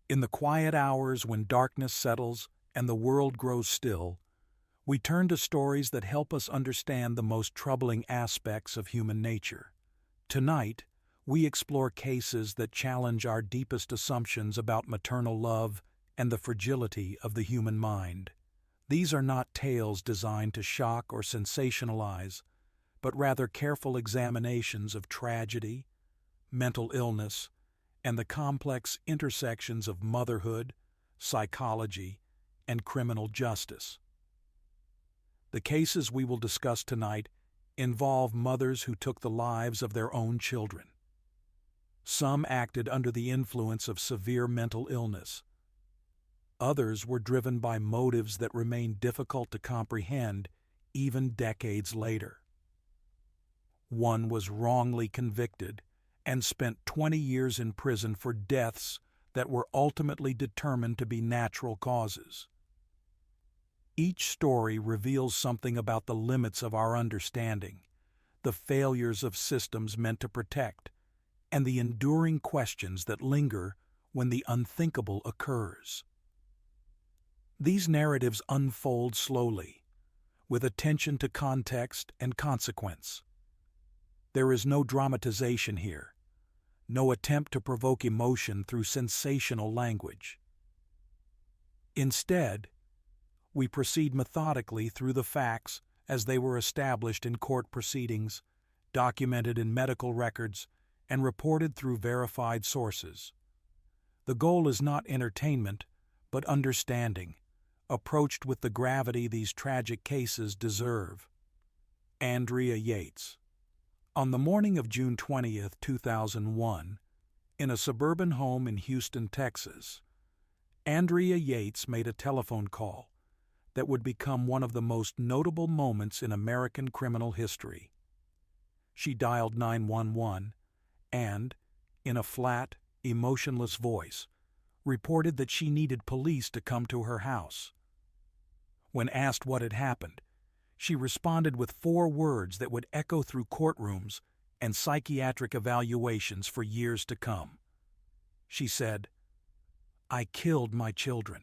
In the quiet hours when darkness settles and the world grows still, we turn to stories that help us understand the most troubling aspects of human nature. Tonight, we explore cases that challenge our deepest assumptions about maternal love and the fragility of the human mind. These are not tales designed to shock or sensationalize, but rather careful examinations of tragedy, mental illness, and the complex intersections of motherhood, psychology, and criminal justice. The cases we will discuss tonight involve mothers who took the lives of their own children. Some acted under the influence of severe mental illness. Others were driven by motives that remain difficult to comprehend even decades later. One was wrongly convicted and spent 20 years in prison for deaths that were ultimately determined to be natural causes. Each story reveals something about the limits of our understanding, the failures of systems meant to protect, and the enduring questions that linger when the unthinkable occurs. These narratives unfold slowly, with attention to context and consequence. There is no dramatization here, no attempt to provoke emotion through sensational language. Instead, we proceed methodically through the facts as they were established in court proceedings, documented in medical records, and reported through verified sources. The goal is not entertainment, but understanding, approached with the gravity these tragic cases deserve. Andrea Yates. On the morning of June 20, 2001, in a suburban home in Houston, Texas, Andrea Yates made a telephone call that would become one of the most notable moments in American criminal history. She dialed 911 and, in a flat, emotionless voice, reported that she needed police to come to her house. When asked what had happened, she responded with 4 words that would echo through courtrooms and psychiatric evaluations for years to come. She said, "I killed my children."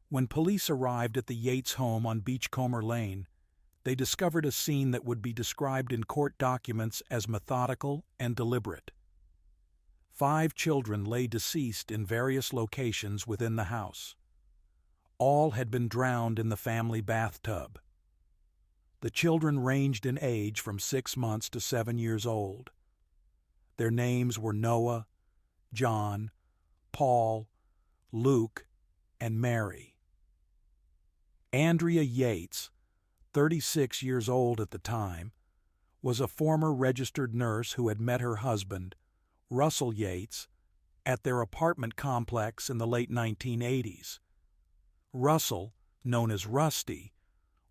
When police arrived at the Yates home on Beachcomber Lane, they discovered a scene that would be described in court documents as methodical and deliberate. 5 children lay deceased in various locations within the house. All had been drowned in the family bathtub. The children ranged in age from 6 months to 7 years old. Their names were Noah, John, Paul, Luke, and Mary. Andrea Yates, 36 years old at the time, was a former registered nurse who had met her husband, Russell Yates, at their apartment complex in the late 1980s. Russell, known as Rusty,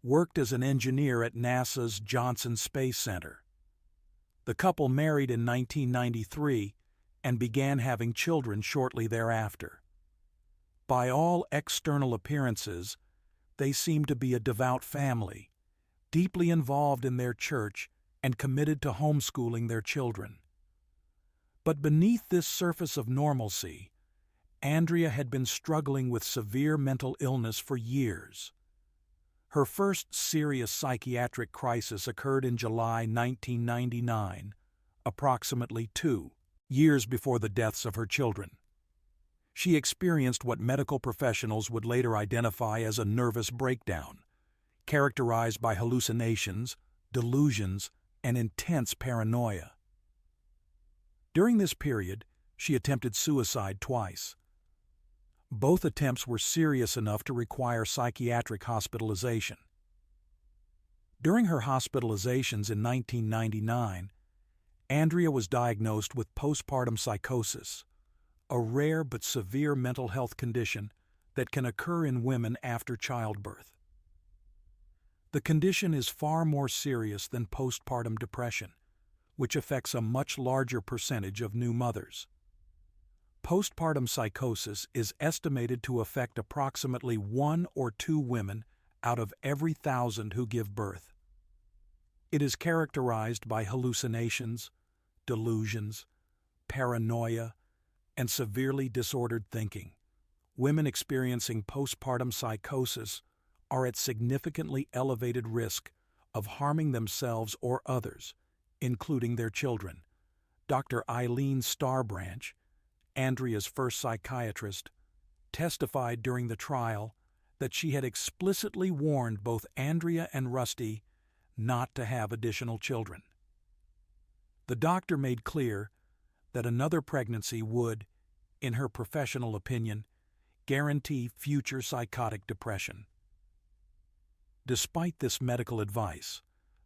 worked as an engineer at NASA's Johnson Space Center. The couple married in 1993 and began having children shortly thereafter. By all external appearances, they seemed to be a devout family, deeply involved in their church and committed to homeschooling their children. But beneath this surface of normalcy, Andrea had been struggling with severe mental illness for years. Her first serious psychiatric crisis occurred in July 1999, approximately 2 years before the deaths of her children. She experienced what medical professionals would later identify as a nervous breakdown, characterized by hallucinations, delusions, and intense paranoia. During this period, she attempted suicide twice. Both attempts were serious enough to require psychiatric hospitalization. During her hospitalizations in 1999, Andrea was diagnosed with postpartum psychosis, a rare but severe mental health condition that can occur in women after childbirth. The condition is far more serious than postpartum depression, which affects a much larger percentage of new mothers. Postpartum psychosis is estimated to affect approximately 1 or 2 women out of every 1,000 who give birth. It is characterized by hallucinations, delusions, paranoia, and severely disordered thinking. Women experiencing postpartum psychosis are at significantly elevated risk of harming themselves or others, including their children. Dr. Eileen Starbranch, Andrea's first psychiatrist, testified during the trial that she had explicitly warned both Andrea and Rusty not to have additional children. The doctor made clear that another pregnancy would, in her professional opinion, guarantee future psychotic depression. Despite this medical advice,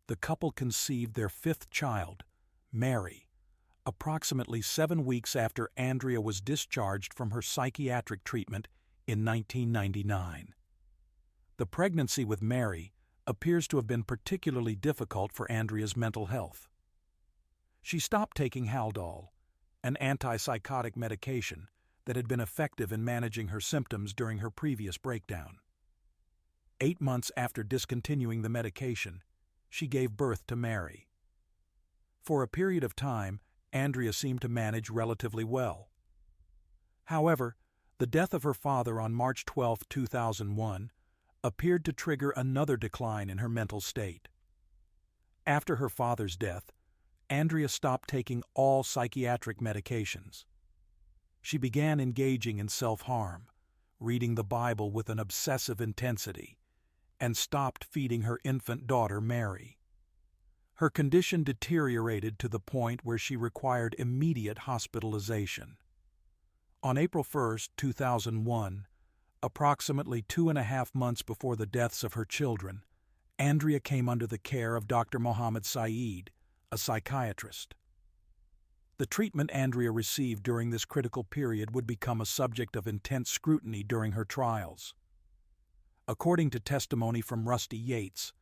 the couple conceived their fifth child, Mary, approximately 7 weeks after Andrea was discharged from her psychiatric treatment in 1999. The pregnancy with Mary appears to have been particularly difficult for Andrea's mental health. She stopped taking Haldol, an antipsychotic medication that had been effective in managing her symptoms during her previous breakdown. 8 months after discontinuing the medication, she gave birth to Mary. For a period of time, Andrea seemed to manage relatively well. However, the death of her father on March 12, 2001, appeared to trigger another decline in her mental state. After her father's death, Andrea stopped taking all psychiatric medications. She began engaging in self-harm, reading the Bible with an obsessive intensity, and stopped feeding her infant daughter, Mary. Her condition deteriorated to the point where she required immediate hospitalization. On April 1, 2001, approximately 2.5 months before the deaths of her children, Andrea came under the care of Dr. Mohammed Saeed, a psychiatrist. The treatment Andrea received during this critical period would become a subject of intense scrutiny during her trials. According to testimony from Rusty Yates,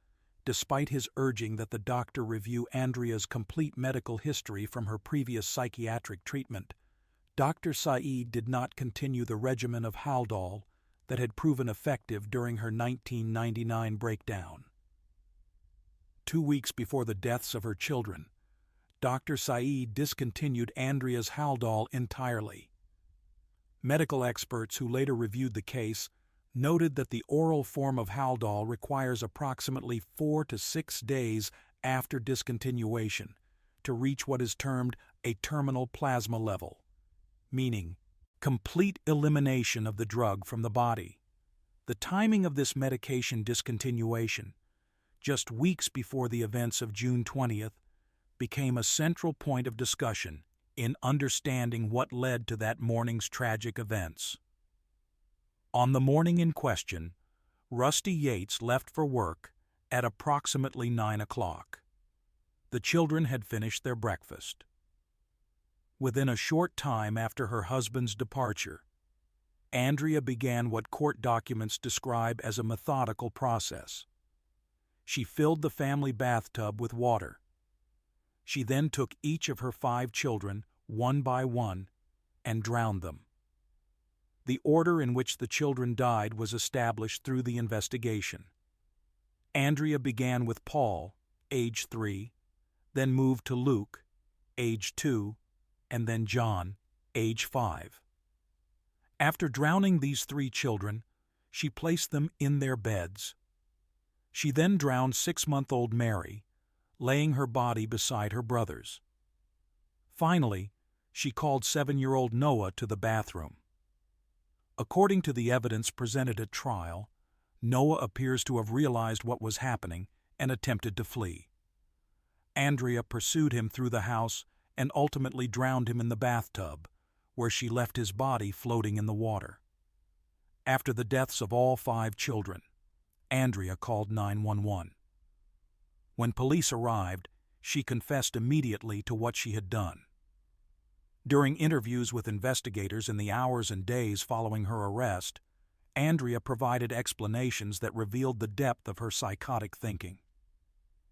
despite his urging that the doctor review Andrea's complete medical history from her previous psychiatric treatment, Dr. Saeed did not continue the regimen of Haldol that had proven effective during her 1999 breakdown. 2 weeks before the deaths of her children, Dr. Saeed discontinued Andrea's Haldol entirely. Medical experts who later reviewed the case noted that the oral form of Haldol requires approximately 4 to 6 days after discontinuation to reach what is termed a terminal plasma level, meaning complete elimination of the drug from the body. The timing of this medication discontinuation, just weeks before the events of June 20th, became a central point of discussion in understanding what led to that morning's tragic events. On the morning in question, Rusty Yates left for work at approximately 9 o'clock. The children had finished their breakfast. Within a short time after her husband's departure, Andrea began what court documents describe as a methodical process. She filled the family bathtub with water. She then took each of her 5 children, one by one, and drowned them. The order in which the children died was established through the investigation. Andrea began with Paul, age 3, then moved to Luke, age 2, and then John, age 5. After drowning these 3 children, she placed them in their beds. She then drowned 6-month-old Mary, laying her body beside her brother's. Finally, she called 7-year-old Noah to the bathroom. According to the evidence presented at trial, Noah appears to have realized what was happening and attempted to flee. Andrea pursued him through the house and ultimately drowned him in the bathtub, where she left his body floating in the water. After the deaths of all 5 children, Andrea called 911. When police arrived, she confessed immediately to what she had done. During interviews with investigators in the hours and days following her arrest, Andrea provided explanations that revealed the depth of her psychotic thinking.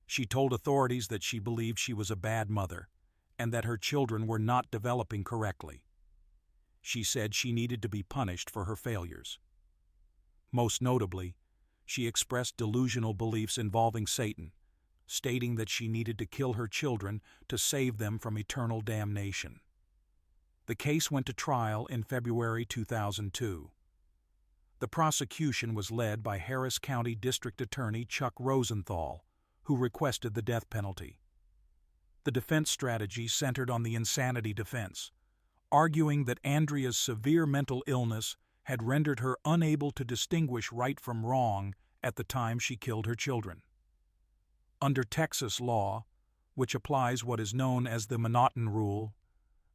She told authorities that she believed she was a bad mother and that her children were not developing correctly. She said she needed to be punished for her failures. Most notably, she expressed delusional beliefs involving Satan, stating that she needed to kill her children to save them from eternal damnation. The case went to trial in February 2002. The prosecution was led by Harris County District Attorney Chuck Rosenthal, who requested the death penalty. The defense strategy centered on the insanity defense, arguing that Andrea's severe mental illness had rendered her unable to distinguish right from wrong at the time she killed her children. Under Texas law, which applies what is known as the Munchausen rule,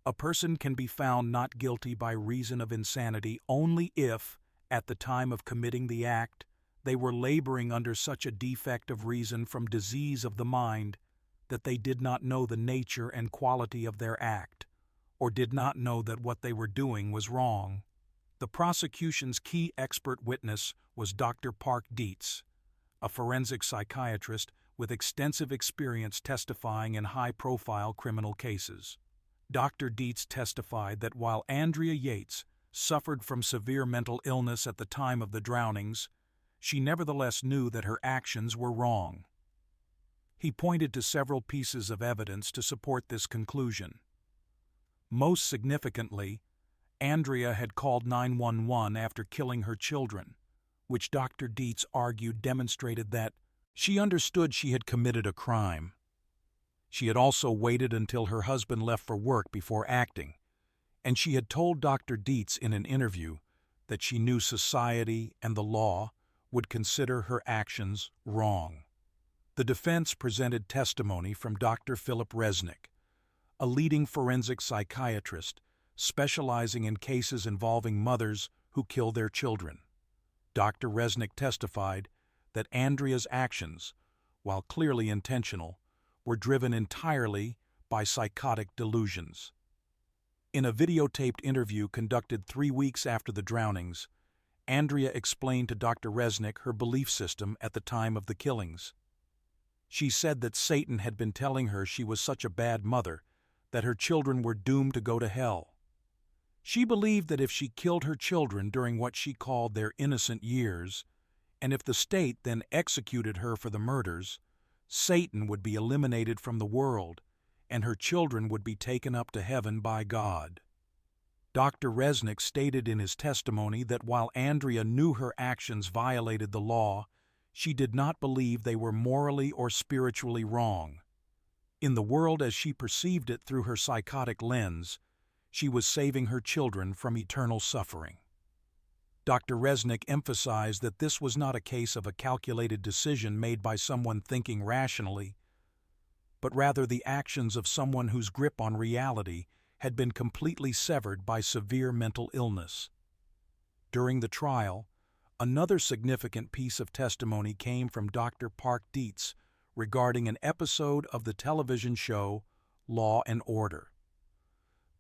a person can be found not guilty by reason of insanity only if, at the time of committing the act, they were laboring under such a defect of reason from disease of the mind that they did not know the nature and quality of their act, or did not know that what they were doing was wrong. The prosecution's key expert witness was Dr. Park Dietz, a forensic psychiatrist with extensive experience testifying in high-profile criminal cases. Dr. Dietz testified that while Andrea Yates suffered from severe mental illness at the time of the drownings, she nevertheless knew that her actions were wrong. He pointed to several pieces of evidence to support this conclusion. Most significantly, Andrea had called 911 after killing her children, which Dr. Dietz argued demonstrated that she understood she had committed a crime. She had also waited until her husband left for work before acting, and she had told Dr. Dietz in an interview that she knew society and the law would consider her actions wrong. The defense presented testimony from Dr. Philip Resnick, a leading forensic psychiatrist specializing in cases involving mothers who kill their children. Dr. Resnick testified that Andrea's actions, while clearly intentional, were driven entirely by psychotic delusions. In a videotaped interview conducted 3 weeks after the drownings, Andrea explained to Dr. Resnick her belief system at the time of the killings. She said that Satan had been telling her she was such a bad mother that her children were doomed to go to hell. She believed that if she killed her children during what she called their innocent years, and if the state then executed her for the murders, Satan would be eliminated from the world, and her children would be taken up to heaven by God. Dr. Resnick stated in his testimony that while Andrea knew her actions violated the law, she did not believe they were morally or spiritually wrong. In the world as she perceived it through her psychotic lens, she was saving her children from eternal suffering. Dr. Resnick emphasized that this was not a case of a calculated decision made by someone thinking rationally, but rather the actions of someone whose grip on reality had been completely severed by severe mental illness. During the trial, another significant piece of testimony came from Dr. Park Dietz regarding an episode of the television show Law and Order.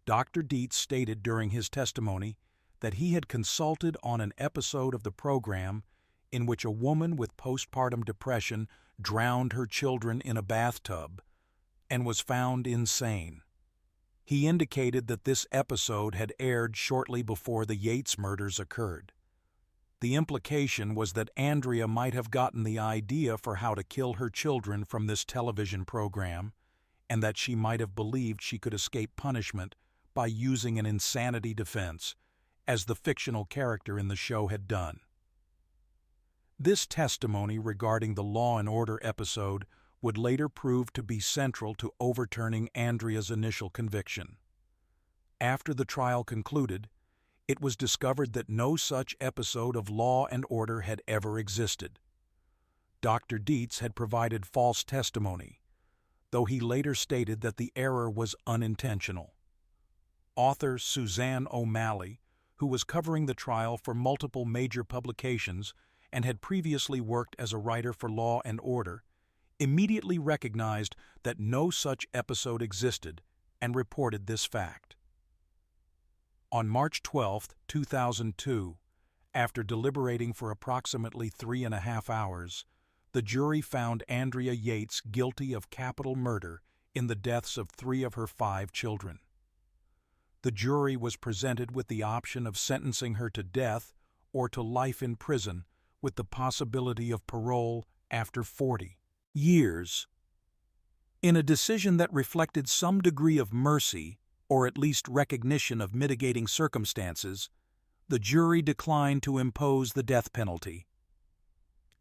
Dr. Dietz stated during his testimony that he had consulted on an episode of the program in which a woman with postpartum depression drowned her children in a bathtub and was found insane. He indicated that this episode had aired shortly before the Yates murders occurred. The implication was that Andrea might have gotten the idea for how to kill her children from this television program, and that she might have believed she could escape punishment by using an insanity defense, as the fictional character in the show had done. This testimony regarding the Law and Order episode would later prove to be central to overturning Andrea's initial conviction. After the trial concluded, it was discovered that no such episode of Law and Order had ever existed. Dr. Dietz had provided false testimony, though he later stated that the error was unintentional. Author Suzanne O'Malley, who was covering the trial for multiple major publications and had previously worked as a writer for Law and Order, immediately recognized that no such episode existed and reported this fact. On March 12, 2002, after deliberating for approximately 3.5 hours, the jury found Andrea Yates guilty of capital murder in the deaths of 3 of her 5 children. The jury was presented with the option of sentencing her to death or to life in prison with the possibility of parole after 40 years. In a decision that reflected some degree of mercy, or at least recognition of mitigating circumstances, the jury declined to impose the death penalty.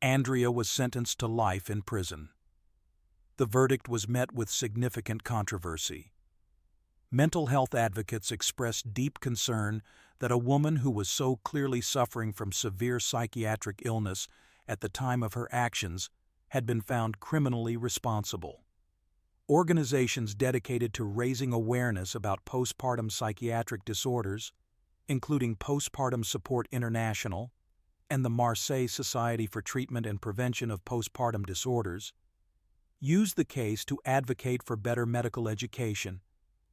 Andrea was sentenced to life in prison. The verdict was met with significant controversy. Mental health advocates expressed deep concern that a woman who was so clearly suffering from severe psychiatric illness at the time of her actions had been found criminally responsible. Organizations dedicated to raising awareness about postpartum psychiatric disorders, including Postpartum Support International and the Marseille Society for Treatment and Prevention of Postpartum Disorders, used the case to advocate for better medical education,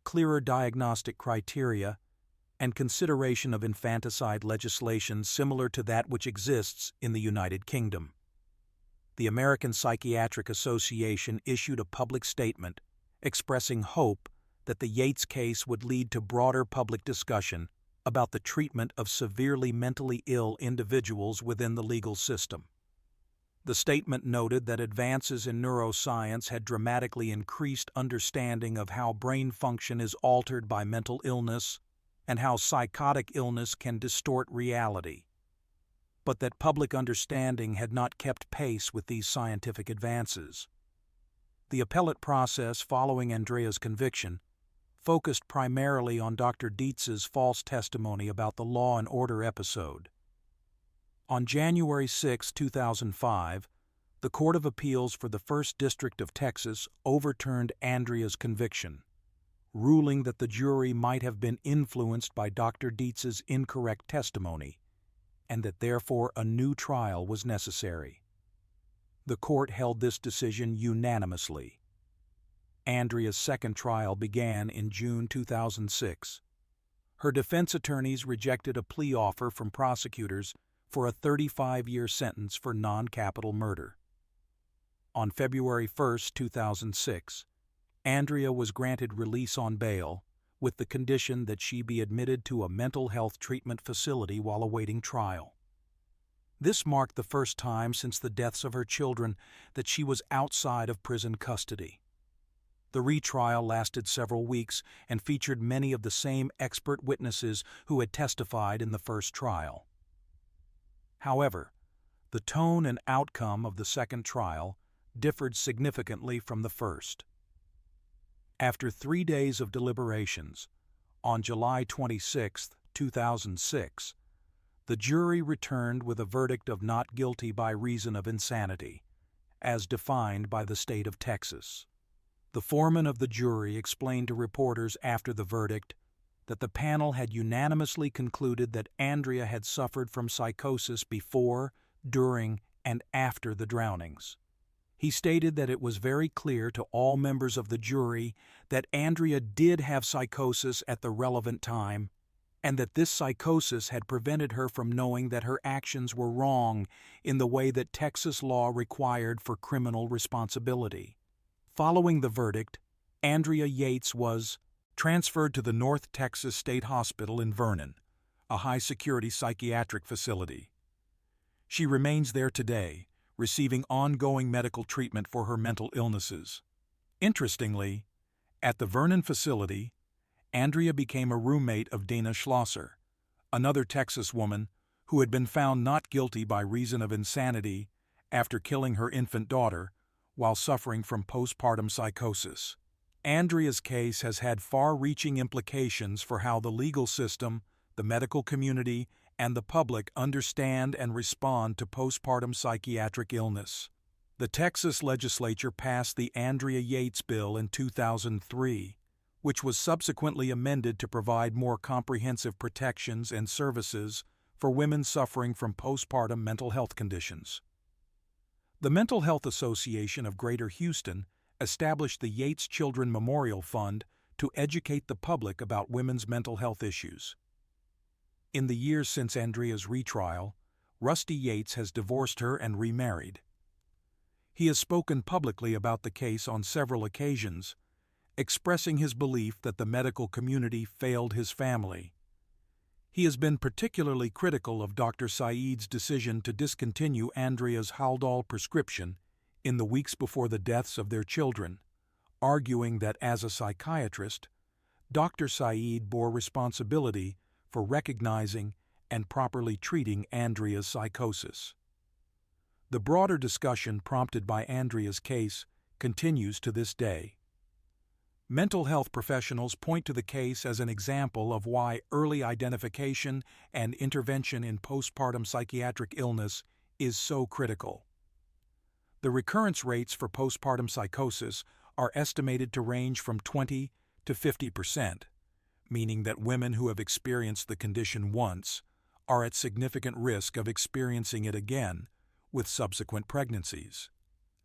clearer diagnostic criteria, and consideration of infanticide legislation similar to that which exists in the United Kingdom. The American Psychiatric Association issued a public statement expressing hope that the Yates case would lead to broader public discussion about the treatment of severely mentally ill individuals within the legal system. The statement noted that advances in neuroscience had dramatically increased understanding of how brain function is altered by mental illness and how psychotic illness can distort reality, but that public understanding had not kept pace with these scientific advances. The appellate process following Andrea's conviction focused primarily on Dr. Dietz's false testimony about the Law and Order episode. On January 6, 2005, the Court of Appeals for the First District of Texas overturned Andrea's conviction, ruling that the jury might have been influenced by Dr. Dietz's incorrect testimony, and that therefore a new trial was necessary. The court held this decision unanimously. Andrea's second trial began in June 2006. Her defense attorneys rejected a plea offer from prosecutors for a 35-year sentence for non-capital murder. On February 1, 2006, Andrea was granted release on bail with the condition that she be admitted to a mental health treatment facility while awaiting trial. This marked the first time since the deaths of her children that she was outside of prison custody. The retrial lasted several weeks and featured many of the same expert witnesses who had testified in the first trial. However, the tone and outcome of the second trial differed significantly from the first. After 3 days of deliberations, on July 26, 2006, the jury returned with a verdict of not guilty by reason of insanity, as defined by the state of Texas. The foreman of the jury explained to reporters after the verdict that the panel had unanimously concluded that Andrea had suffered from psychosis before, during, and after the drownings. He stated that it was very clear to all members of the jury that Andrea did have psychosis at the relevant time, and that this psychosis had prevented her from knowing that her actions were wrong in the way that Texas law required for criminal responsibility. Following the verdict, Andrea Yates was transferred to the North Texas State Hospital in Vernon, a high-security psychiatric facility. She remains there today, receiving ongoing medical treatment for her mental illnesses. Interestingly, at the Vernon facility, Andrea became a roommate of Dana Schlosser, another Texas woman who had been found not guilty by reason of insanity after killing her infant daughter while suffering from postpartum psychosis. Andrea's case has had far-reaching implications for how the legal system, the medical community, and the public understand and respond to postpartum psychiatric illness. The Texas legislature passed the Andrea Yates Bill in 2003, which was subsequently amended to provide more comprehensive protections and services for women suffering from postpartum mental health conditions. The Mental Health Association of Greater Houston established the Yates Children Memorial Fund to educate the public about women's mental health issues. In the years since Andrea's retrial, Rusty Yates has divorced her and remarried. He has spoken publicly about the case on several occasions, expressing his belief that the medical community failed his family. He has been particularly critical of Dr. Saeed's decision to discontinue Andrea's Haldol prescription in the weeks before the deaths of their children, arguing that as a psychiatrist, Dr. Saeed bore responsibility for recognizing and properly treating Andrea's psychosis. The broader discussion prompted by Andrea's case continues to this day. Mental health professionals point to the case as an example of why early identification and intervention in postpartum psychiatric illness is so critical. The recurrence rates for postpartum psychosis are estimated to range from 20 to 50%, meaning that women who have experienced the condition once are at significant risk of experiencing it again with subsequent pregnancies.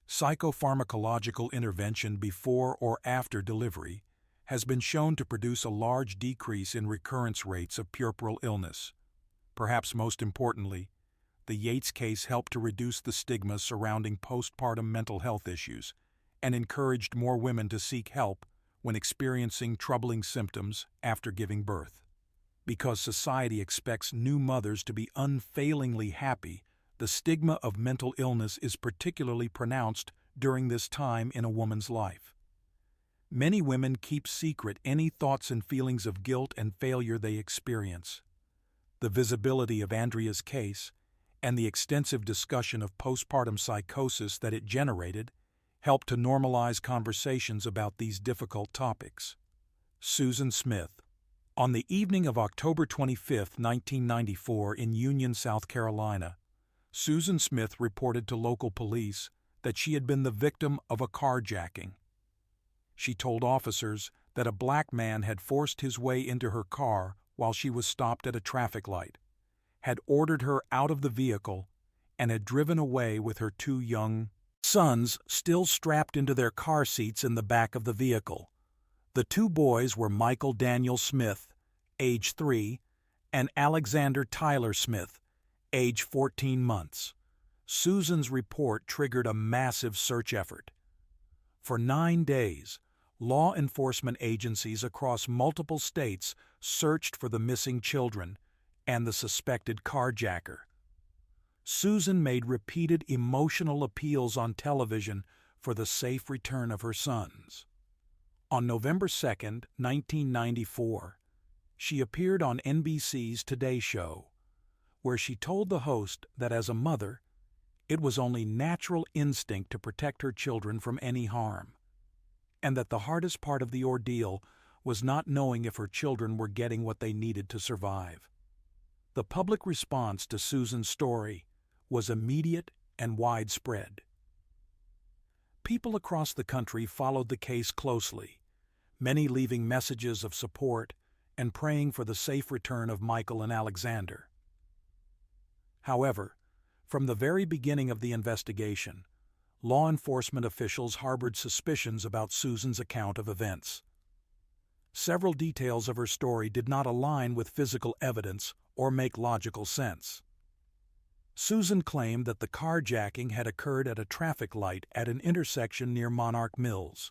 Psychopharmacological intervention before or after delivery has been shown to produce a large decrease in recurrence rates of puerperal illness. Perhaps most importantly, the Yates case helped to reduce the stigma surrounding postpartum mental health issues and encouraged more women to seek help when experiencing troubling symptoms after giving birth. Because society expects new mothers to be unfailingly happy, the stigma of mental illness is particularly pronounced during this time in a woman's life. Many women keep secret any thoughts and feelings of guilt and failure they experience. The visibility of Andrea's case and the extensive discussion of postpartum psychosis that it generated helped to normalize conversations about these difficult topics. Susan Smith. On the evening of October 25, 1994, in Union, South Carolina, Susan Smith reported to local police that she had been the victim of a carjacking. She told officers that a black man had forced his way into her car while she was stopped at a traffic light, had ordered her out of the vehicle, and had driven away with her two young sons still strapped into their car seats in the back of the vehicle. The two boys were Michael Daniel Smith, age 3, and Alexander Tyler Smith, age 14 months. Susan's report triggered a massive search effort. For 9 days, law enforcement agencies across multiple states searched for the missing children and the suspected carjacker. Susan made repeated emotional appeals on television for the safe return of her sons. On November 2, 1994, she appeared on NBC's Today Show, where she told the host that as a mother, it was only natural instinct to protect her children from any harm, and that the hardest part of the ordeal was not knowing if her children were getting what they needed to survive. The public response to Susan's story was immediate and widespread. People across the country followed the case closely, many leaving messages of support and praying for the safe return of Michael and Alexander. However, from the very beginning of the investigation, law enforcement officials harbored suspicions about Susan's account of events. Several details of her story did not align with physical evidence or make logical sense. Susan claimed that the carjacking had occurred at a traffic light at an intersection near Monarch Mills.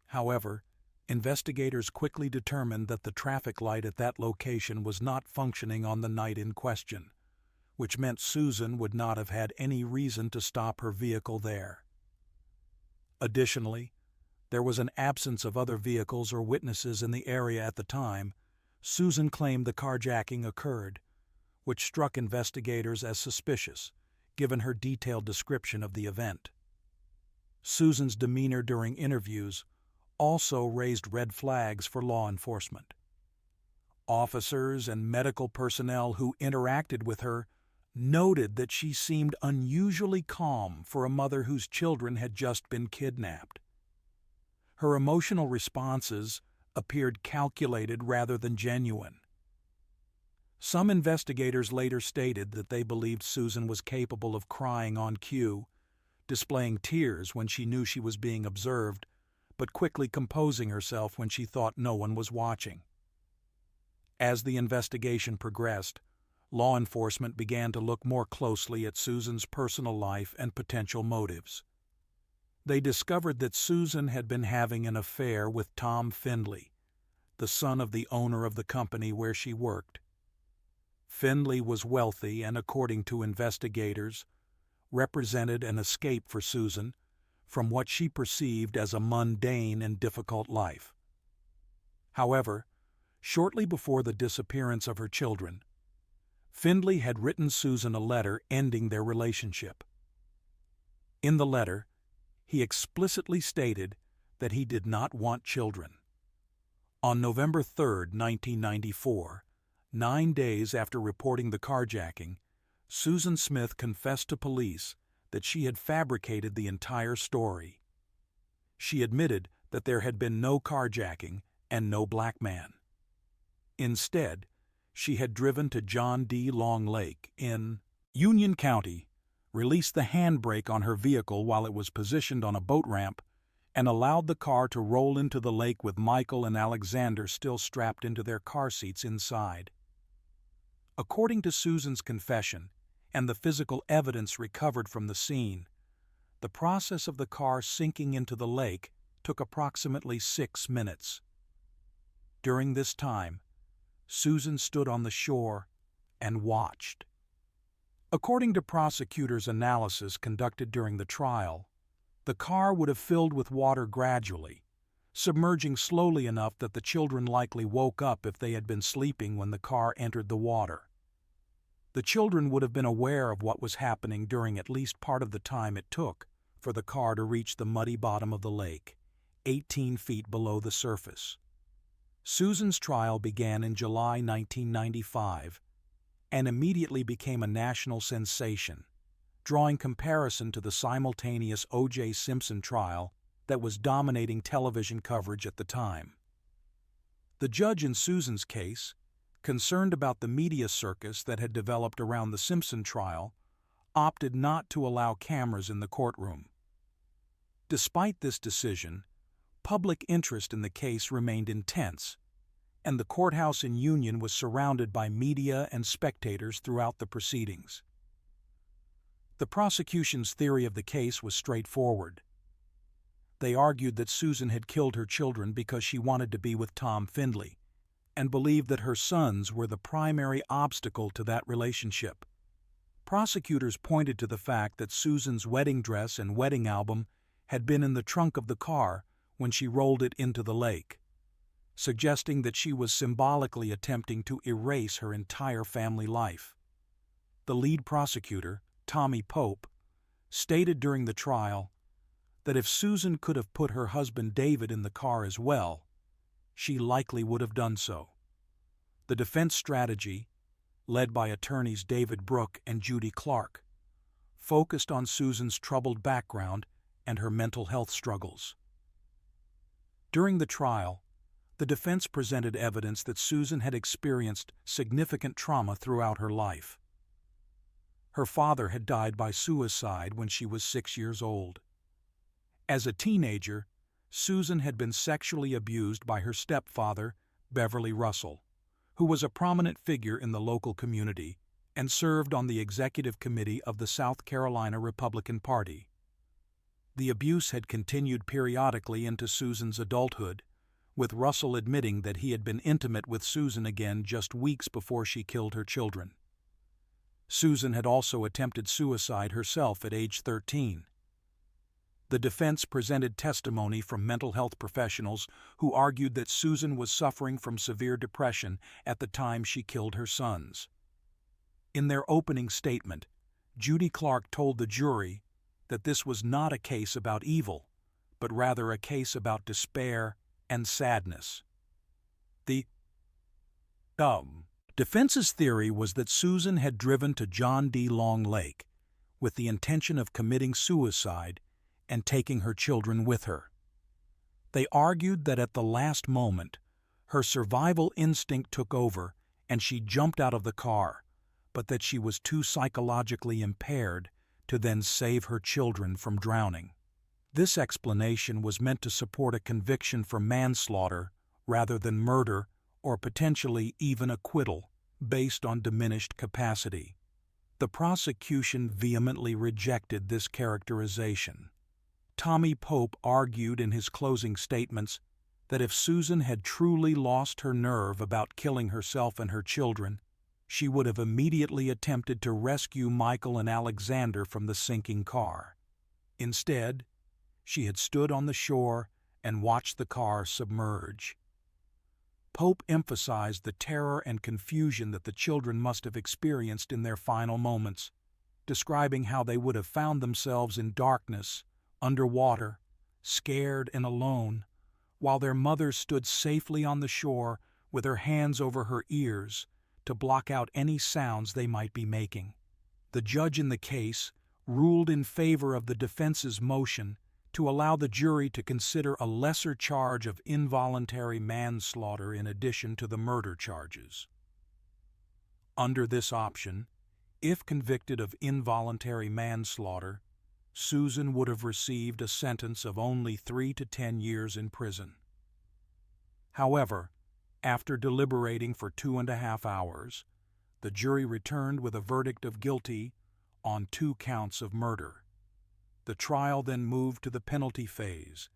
However, investigators quickly determined that the traffic light at that location was not functioning on the night in question, which meant Susan would not have had any reason to stop her vehicle there. Additionally, there was an absence of other vehicles or witnesses in the area at the time Susan claimed the carjacking occurred, which struck investigators as suspicious, given her detailed description of the event. Susan's demeanor during interviews also raised red flags for law enforcement. Officers and medical personnel who interacted with her noted that she seemed unusually calm for a mother whose children had just been kidnapped. Her emotional responses appeared calculated rather than genuine. Some investigators later stated that they believed Susan was capable of crying on cue, displaying tears when she knew she was being observed, but quickly composing herself when she thought no one was watching. As the investigation progressed, law enforcement began to look more closely at Susan's personal life and potential motives. They discovered that Susan had been having an affair with Tom Findley, the son of the owner of the company where she worked. Findley was wealthy and, according to investigators, represented an escape for Susan from what she perceived as a mundane and difficult life. However, shortly before the disappearance of her children, Findlay had written Susan a letter ending their relationship. In the letter, he explicitly stated that he did not want children. On November 3, 1994, 9 days after reporting the carjacking, Susan Smith confessed to police that she had fabricated the entire story. She admitted that there had been no carjacking and no black man. Instead, she had driven to John D. Long Lake in Union County, released the handbrake on her vehicle while it was positioned on a boat ramp, and allowed the car to roll into the lake with Michael and Alexander still strapped into their car seats inside. According to Susan's confession and the physical evidence recovered from the scene, the process of the car sinking into the lake took approximately 6 minutes. During this time, Susan stood on the shore and watched. According to prosecutors' analysis conducted during the trial, the car would have filled with water gradually, submerging slowly enough that the children likely woke up if they had been sleeping when the car entered the water. The children would have been aware of what was happening during at least part of the time it took for the car to reach the muddy bottom of the lake, 18 feet below the surface. Susan's trial began in July 1995 and immediately became a national sensation, drawing comparison to the simultaneous O.J. Simpson trial that was dominating television coverage at the time. The judge in Susan's case, concerned about the media circus that had developed around the Simpson trial, opted not to allow cameras in the courtroom. Despite this decision, public interest in the case remained intense, and the courthouse in Union was surrounded by media and spectators throughout the proceedings. The prosecution's theory of the case was straightforward. They argued that Susan had killed her children because she wanted to be with Tom Findlay, and believed that her sons were the primary obstacle to that relationship. Prosecutors pointed to the fact that Susan's wedding dress and wedding album had been in the trunk of the car when she rolled it into the lake, suggesting that she was symbolically attempting to erase her entire family life. The lead prosecutor, Tommy Pope, stated during the trial that if Susan could have put her husband David in the car as well, she likely would have done so. The defense strategy, led by attorneys David Brooke and Judy Clark, focused on Susan's troubled background and her mental health struggles. During the trial, the defense presented evidence that Susan had experienced significant trauma throughout her life. Her father had died by suicide when she was 6 years old. As a teenager, Susan had been sexually abused by her stepfather, Beverly Russell, who was a prominent figure in the local community and served on the executive committee of the South Carolina Republican Party. The abuse had continued periodically into Susan's adulthood, with Russell admitting that he had been intimate with Susan again just weeks before she killed her children. Susan had also attempted suicide herself at age 13. The defense presented testimony from mental health professionals who argued that Susan was suffering from severe depression at the time she killed her sons. In their opening statement, Judy Clark told the jury that this was not a case about evil, but rather a case about despair and sadness. The defense's theory was that Susan had driven to John D. Long Lake with the intention of committing suicide and taking her children with her. They argued that at the last moment, her survival instinct took over and she jumped out of the car, but that she was too psychologically impaired to then save her children from drowning. This explanation was meant to support a conviction for manslaughter rather than murder or potentially even acquittal based on diminished capacity. The prosecution vehemently rejected this characterization. Tommy Pope argued in his closing statements that if Susan had truly lost her nerve about killing herself and her children, she would have immediately attempted to rescue Michael and Alexander from the sinking car. Instead, she had stood on the shore and watched the car submerge. Pope emphasized the terror and confusion that the children must have experienced in their final moments, describing how they would have found themselves in darkness, underwater, scared and alone, while their mother stood safely on the shore with her hands over her ears to block out any sounds they might be making. The judge in the case ruled in favor of the defense's motion to allow the jury to consider a lesser charge of involuntary manslaughter in addition to the murder charges. Under this option, if convicted of involuntary manslaughter, Susan would have received a sentence of only 3 to 10 years in prison. However, after deliberating for 2.5 hours, the jury returned with a verdict of guilty on 2 counts of murder. The trial then moved to the penalty phase,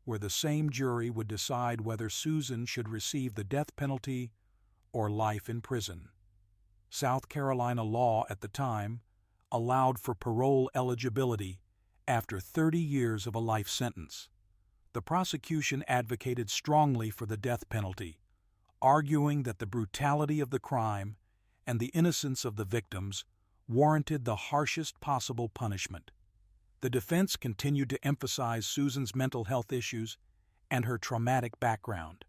where the same jury would decide whether Susan should receive the death penalty or life in prison. South Carolina law at the time allowed for parole eligibility after 30 years of a life sentence. The prosecution advocated strongly for the death penalty, arguing that the brutality of the crime and the innocence of the victims warranted the harshest possible punishment. The defense continued to emphasize Susan's mental health issues and her traumatic background.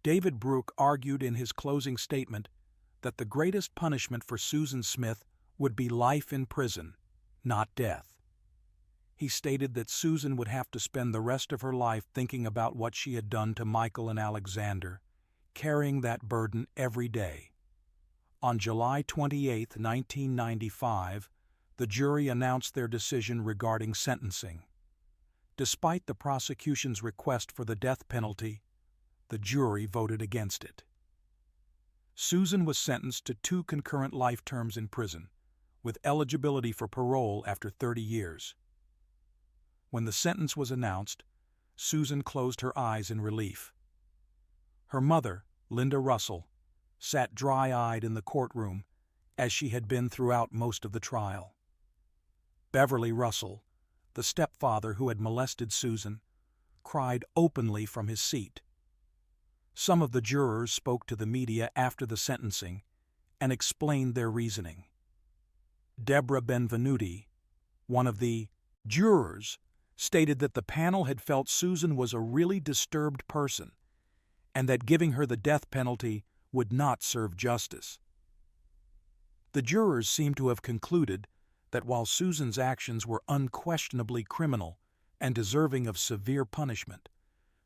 David Brooke argued in his closing statement that the greatest punishment for Susan Smith would be life in prison, not death. He stated that Susan would have to spend the rest of her life thinking about what she had done to Michael and Alexander, carrying that burden every day. On July 28, 1995, the jury announced their decision regarding sentencing. Despite the prosecution's request for the death penalty, the jury voted against it. Susan was sentenced to 2 concurrent life terms in prison, with eligibility for parole after 30 years. When the sentence was announced, Susan closed her eyes in relief. Her mother, Linda Russell, sat dry-eyed in the courtroom, as she had been throughout most of the trial. Beverly Russell, the stepfather who had molested Susan, cried openly from his seat. Some of the jurors spoke to the media after the sentencing and explained their reasoning. Deborah Benvenuti, one of the jurors, stated that the panel had felt Susan was a really disturbed person and that giving her the death penalty would not serve justice. The jurors seemed to have concluded that while Susan's actions were unquestionably criminal and deserving of severe punishment,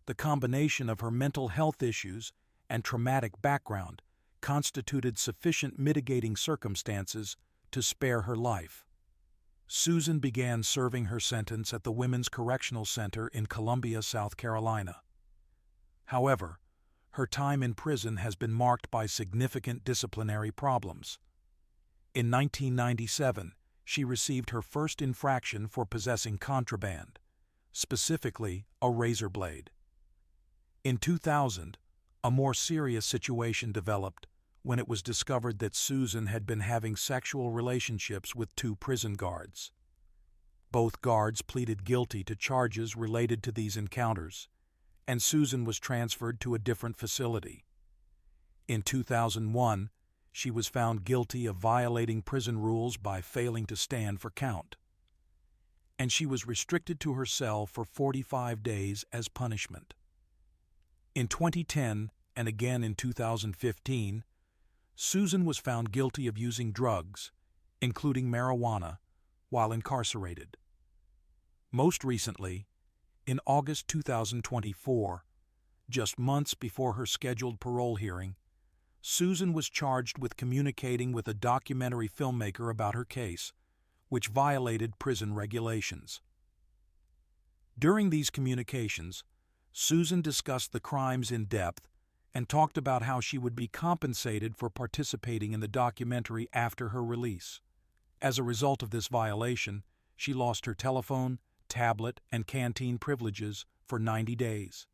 the combination of her mental health issues and traumatic background constituted sufficient mitigating circumstances to spare her life. Susan began serving her sentence at the Women's Correctional Center in Columbia, South Carolina. However, her time in prison has been marked by significant disciplinary problems. In 1997, she received her first infraction for possessing contraband, specifically a razor blade. In 2000, a more serious situation developed when it was discovered that Susan had been having sexual relationships with 2 prison guards. Both guards pleaded guilty to charges related to these encounters, and Susan was transferred to a different facility. In 2001, she was found guilty of violating prison rules by failing to stand for count, and she was restricted to her cell for 45 days as punishment. In 2010 and again in 2015, Susan was found guilty of using drugs, including marijuana, while incarcerated. Most recently, in August 2024, just months before her scheduled parole hearing, Susan was charged with communicating with a documentary filmmaker about her case, which violated prison regulations. During these communications, Susan discussed the crimes in depth and talked about how she would be compensated for participating in the documentary after her release. As a result of this violation, she lost her telephone, tablet, and canteen privileges for 90 days.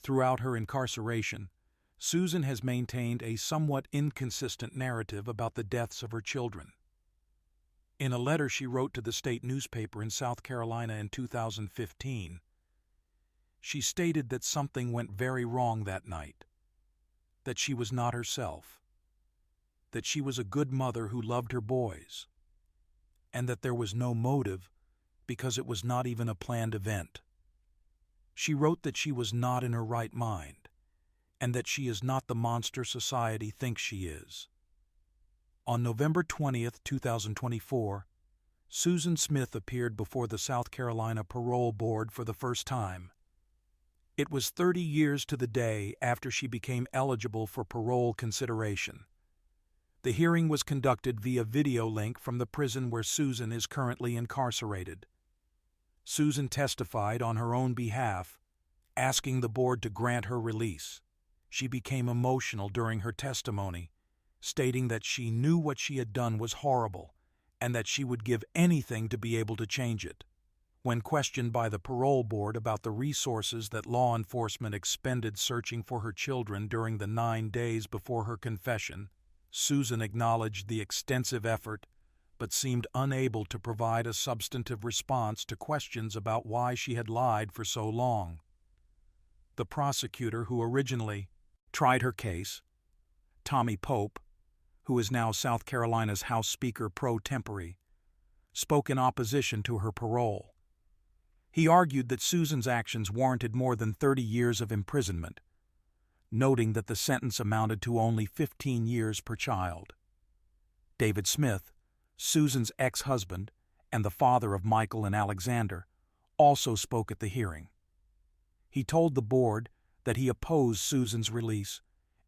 Throughout her incarceration, Susan has maintained a somewhat inconsistent narrative about the deaths of her children. In a letter she wrote to the state newspaper in South Carolina in 2015, she stated that something went very wrong that night. that she was not herself, that she was a good mother who loved her boys, and that there was no motive because it was not even a planned event. She wrote that she was not in her right mind, and that she is not the monster society thinks she is. On November 20th, 2024, Susan Smith appeared before the South Carolina Parole Board for the first time. It was 30 years to the day after she became eligible for parole consideration. The hearing was conducted via video link from the prison where Susan is currently incarcerated. Susan testified on her own behalf, asking the board to grant her release. She became emotional during her testimony, stating that she knew what she had done was horrible and that she would give anything to be able to change it. When questioned by the parole board about the resources that law enforcement expended searching for her children during the 9 days before her confession, Susan acknowledged the extensive effort but seemed unable to provide a substantive response to questions about why she had lied for so long. The prosecutor who originally tried her case, Tommy Pope, who is now South Carolina's House Speaker pro tempore, spoke in opposition to her parole. He argued that Susan's actions warranted more than 30 years of imprisonment, noting that the sentence amounted to only 15 years per child. David Smith, Susan's ex-husband and the father of Michael and Alexander, also spoke at the hearing. He told the board that he opposed Susan's release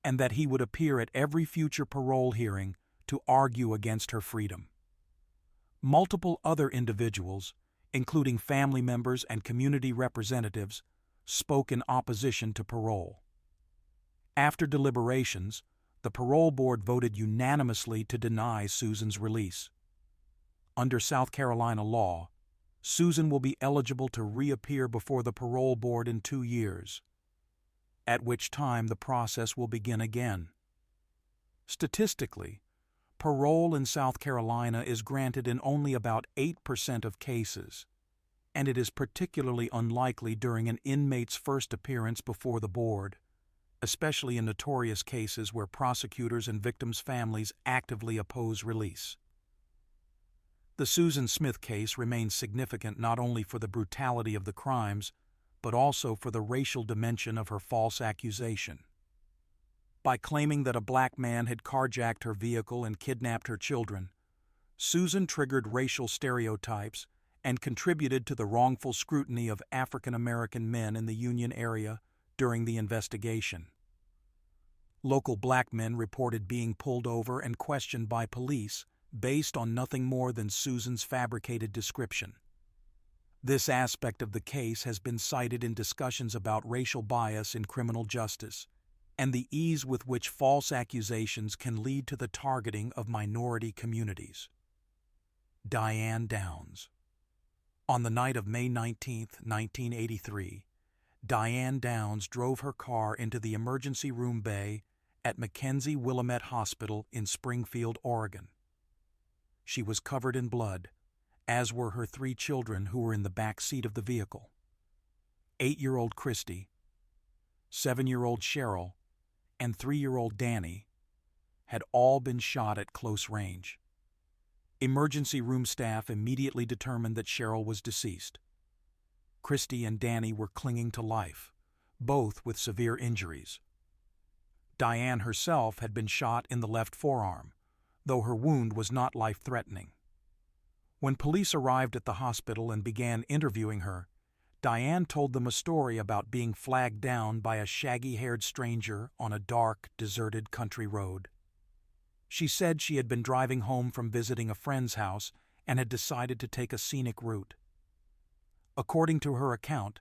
and that he would appear at every future parole hearing to argue against her freedom. Multiple other individuals, including family members and community representatives, spoke in opposition to parole. After deliberations, the parole board voted unanimously to deny Susan's release. Under South Carolina law, Susan will be eligible to reappear before the parole board in 2 years, at which time the process will begin again. Statistically, parole in South Carolina is granted in only about 8% of cases, and it is particularly unlikely during an inmate's first appearance before the board, especially in notorious cases where prosecutors and victims' families actively oppose release. The Susan Smith case remains significant not only for the brutality of the crimes, but also for the racial dimension of her false accusation. By claiming that a black man had carjacked her vehicle and kidnapped her children, Susan triggered racial stereotypes and contributed to the wrongful scrutiny of African American men in the Union area during the investigation. Local black men reported being pulled over and questioned by police based on nothing more than Susan's fabricated description. This aspect of the case has been cited in discussions about racial bias in criminal justice and the ease with which false accusations can lead to the targeting of minority communities. Diane Downs. On the night of May 19, 1983, Diane Downs drove her car into the emergency room bay at Mackenzie Willamette Hospital in Springfield, Oregon. She was covered in blood, as were her 3 children who were in the back seat of the vehicle. 8-year-old Christy, 7-year-old Cheryl, and 3-year-old Danny had all been shot at close range. Emergency room staff immediately determined that Cheryl was deceased. Christy and Danny were clinging to life, both with severe injuries. Diane herself had been shot in the left forearm, though her wound was not life-threatening. When police arrived at the hospital and began interviewing her, Diane told them a story about being flagged down by a shaggy-haired stranger on a dark, deserted country road. She said she had been driving home from visiting a friend's house and had decided to take a scenic route. According to her account,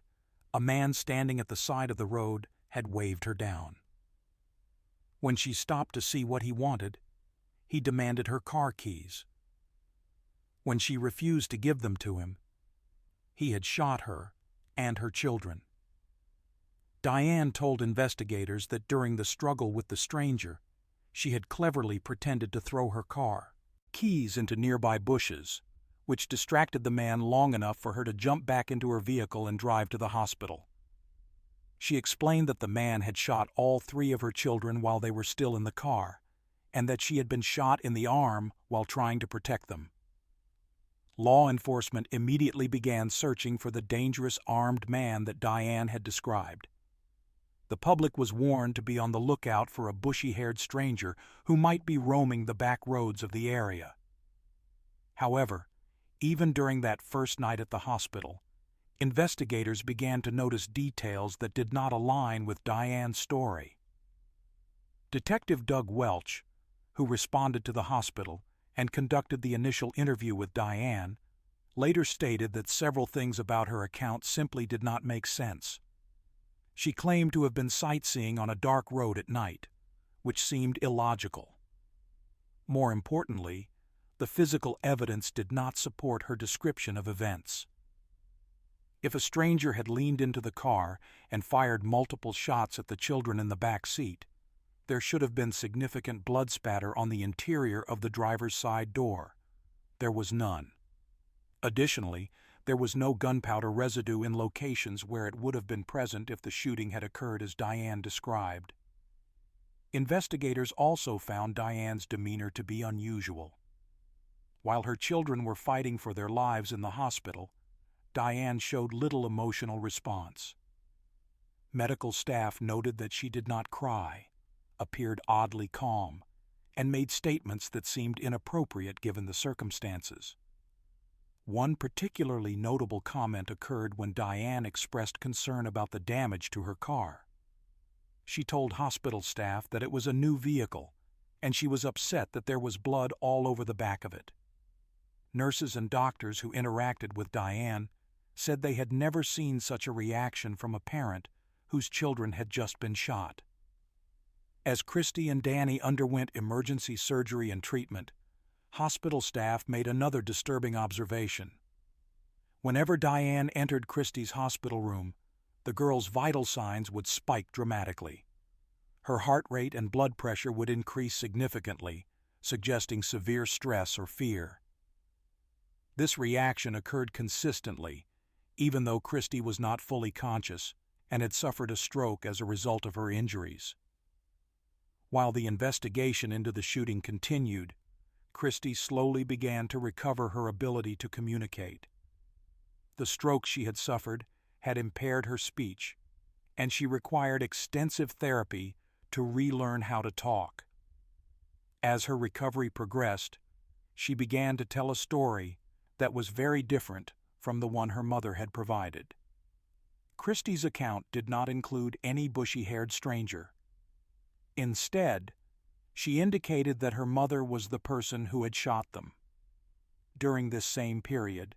a man standing at the side of the road had waved her down. When she stopped to see what he wanted, he demanded her car keys. When she refused to give them to him, he had shot her and her children. Diane told investigators that during the struggle with the stranger, she had cleverly pretended to throw her car keys into nearby bushes, which distracted the man long enough for her to jump back into her vehicle and drive to the hospital. She explained that the man had shot all 3 of her children while they were still in the car, and that she had been shot in the arm while trying to protect them. Law enforcement immediately began searching for the dangerous armed man that Diane had described. The public was warned to be on the lookout for a bushy-haired stranger who might be roaming the back roads of the area. However, even during that first night at the hospital, investigators began to notice details that did not align with Diane's story. Detective Doug Welch, who responded to the hospital and conducted the initial interview with Diane, later stated that several things about her account simply did not make sense. She claimed to have been sightseeing on a dark road at night, which seemed illogical. More importantly, the physical evidence did not support her description of events. If a stranger had leaned into the car and fired multiple shots at the children in the back seat, there should have been significant blood spatter on the interior of the driver's side door. There was none. Additionally, there was no gunpowder residue in locations where it would have been present if the shooting had occurred as Diane described. Investigators also found Diane's demeanor to be unusual. While her children were fighting for their lives in the hospital, Diane showed little emotional response. Medical staff noted that she did not cry, appeared oddly calm, and made statements that seemed inappropriate given the circumstances. One particularly notable comment occurred when Diane expressed concern about the damage to her car. She told hospital staff that it was a new vehicle, and she was upset that there was blood all over the back of it. Nurses and doctors who interacted with Diane said they had never seen such a reaction from a parent whose children had just been shot. As Christy and Danny underwent emergency surgery and treatment, hospital staff made another disturbing observation. Whenever Diane entered Christy's hospital room, the girl's vital signs would spike dramatically. Her heart rate and blood pressure would increase significantly, suggesting severe stress or fear. This reaction occurred consistently, even though Christy was not fully conscious and had suffered a stroke as a result of her injuries. While the investigation into the shooting continued, Christy slowly began to recover her ability to communicate. The stroke she had suffered had impaired her speech, and she required extensive therapy to relearn how to talk. As her recovery progressed, she began to tell a story that was very different from the one her mother had provided. Christy's account did not include any bushy-haired stranger. Instead, she indicated that her mother was the person who had shot them. During this same period,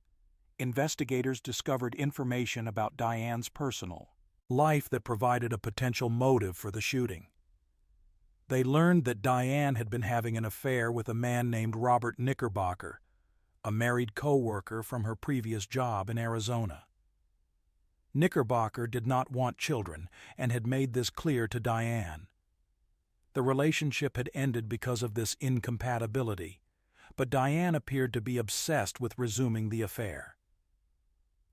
investigators discovered information about Diane's personal life that provided a potential motive for the shooting. They learned that Diane had been having an affair with a man named Robert Knickerbocker, a married co-worker from her previous job in Arizona. Knickerbocker did not want children and had made this clear to Diane. The relationship had ended because of this incompatibility, but Diane appeared to be obsessed with resuming the affair.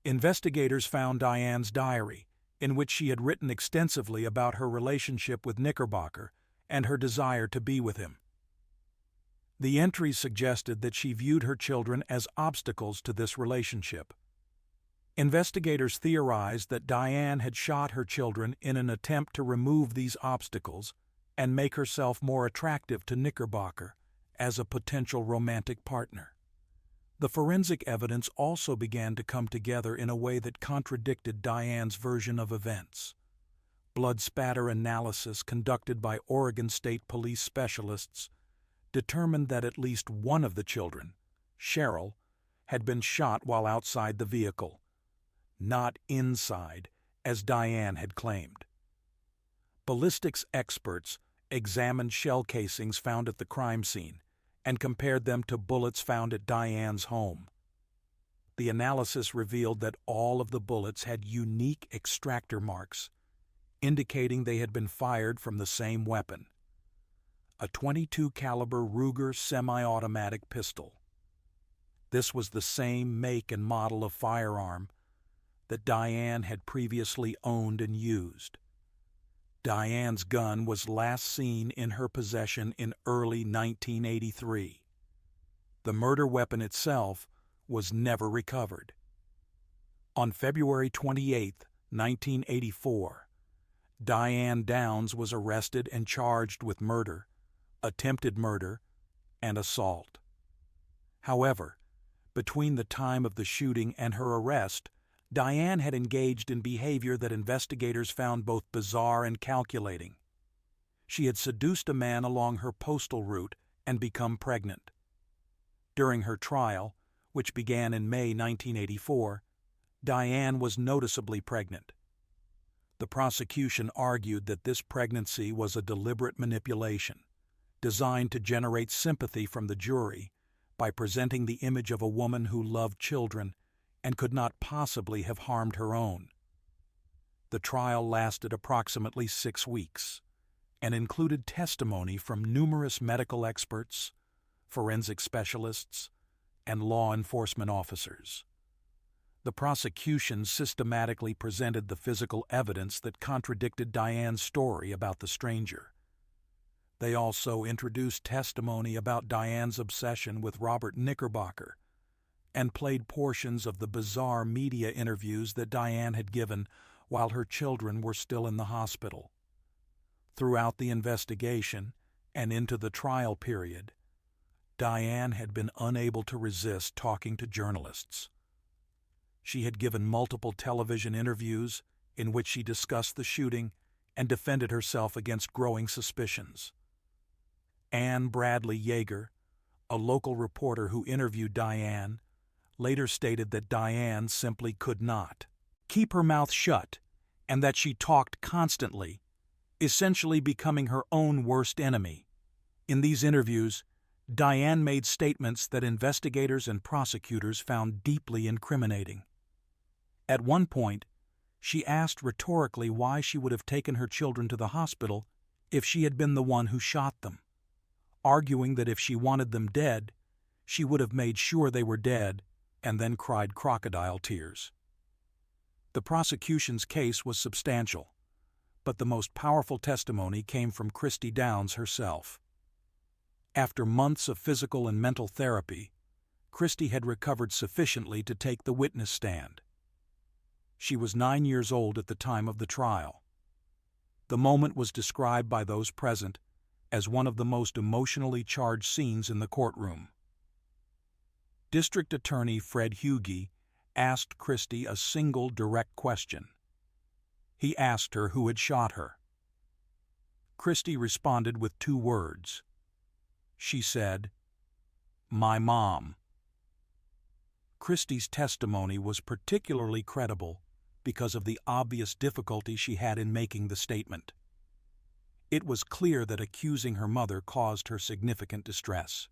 Investigators found Diane's diary, in which she had written extensively about her relationship with Knickerbocker and her desire to be with him. The entries suggested that she viewed her children as obstacles to this relationship. Investigators theorized that Diane had shot her children in an attempt to remove these obstacles and make herself more attractive to Knickerbocker as a potential romantic partner. The forensic evidence also began to come together in a way that contradicted Diane's version of events. Blood spatter analysis conducted by Oregon State Police specialists determined that at least one of the children, Cheryl, had been shot while outside the vehicle, not inside, as Diane had claimed. Ballistics experts examined shell casings found at the crime scene and compared them to bullets found at Diane's home. The analysis revealed that all of the bullets had unique extractor marks, indicating they had been fired from the same weapon, a .22 caliber Ruger semi-automatic pistol. This was the same make and model of firearm that Diane had previously owned and used. Diane's gun was last seen in her possession in early 1983. The murder weapon itself was never recovered. On February 28, 1984, Diane Downs was arrested and charged with murder, attempted murder, and assault. However, between the time of the shooting and her arrest, Diane had engaged in behavior that investigators found both bizarre and calculating. She had seduced a man along her postal route and become pregnant. During her trial, which began in May 1984, Diane was noticeably pregnant. The prosecution argued that this pregnancy was a deliberate manipulation, designed to generate sympathy from the jury by presenting the image of a woman who loved children and could not possibly have harmed her own. The trial lasted approximately 6 weeks and included testimony from numerous medical experts, forensic specialists, and law enforcement officers. The prosecution systematically presented the physical evidence that contradicted Diane's story about the stranger. They also introduced testimony about Diane's obsession with Robert Knickerbocker and played portions of the bizarre media interviews that Diane had given while her children were still in the hospital. Throughout the investigation and into the trial period, Diane had been unable to resist talking to journalists. She had given multiple television interviews in which she discussed the shooting and defended herself against growing suspicions. Anne Bradley Yeager, a local reporter who interviewed Diane, later stated that Diane simply could not keep her mouth shut and that she talked constantly, essentially becoming her own worst enemy. In these interviews, Diane made statements that investigators and prosecutors found deeply incriminating. At one point, she asked rhetorically why she would have taken her children to the hospital if she had been the one who shot them, arguing that if she wanted them dead, she would have made sure they were dead and then cried crocodile tears. The prosecution's case was substantial, but the most powerful testimony came from Christy Downs herself. After months of physical and mental therapy, Christy had recovered sufficiently to take the witness stand. She was 9 years old at the time of the trial. The moment was described by those present as one of the most emotionally charged scenes in the courtroom. District Attorney Fred Hughey asked Christy a single direct question. He asked her who had shot her. Christy responded with 2 words. She said, "My mom." Christy's testimony was particularly credible because of the obvious difficulty she had in making the statement. It was clear that accusing her mother caused her significant distress.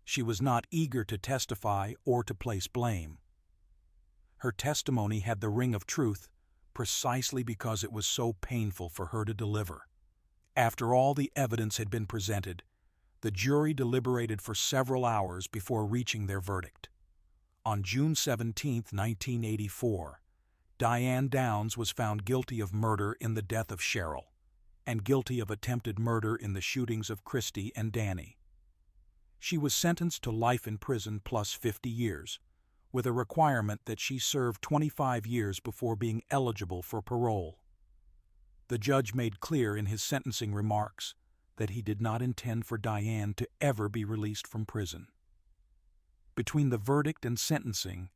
She was not eager to testify or to place blame. Her testimony had the ring of truth precisely because it was so painful for her to deliver. After all the evidence had been presented, the jury deliberated for several hours before reaching their verdict. On June 17, 1984, Diane Downs was found guilty of murder in the death of Cheryl and guilty of attempted murder in the shootings of Christy and Danny. She was sentenced to life in prison plus 50 years, with a requirement that she serve 25 years before being eligible for parole. The judge made clear in his sentencing remarks that he did not intend for Diane to ever be released from prison. Between the verdict and sentencing,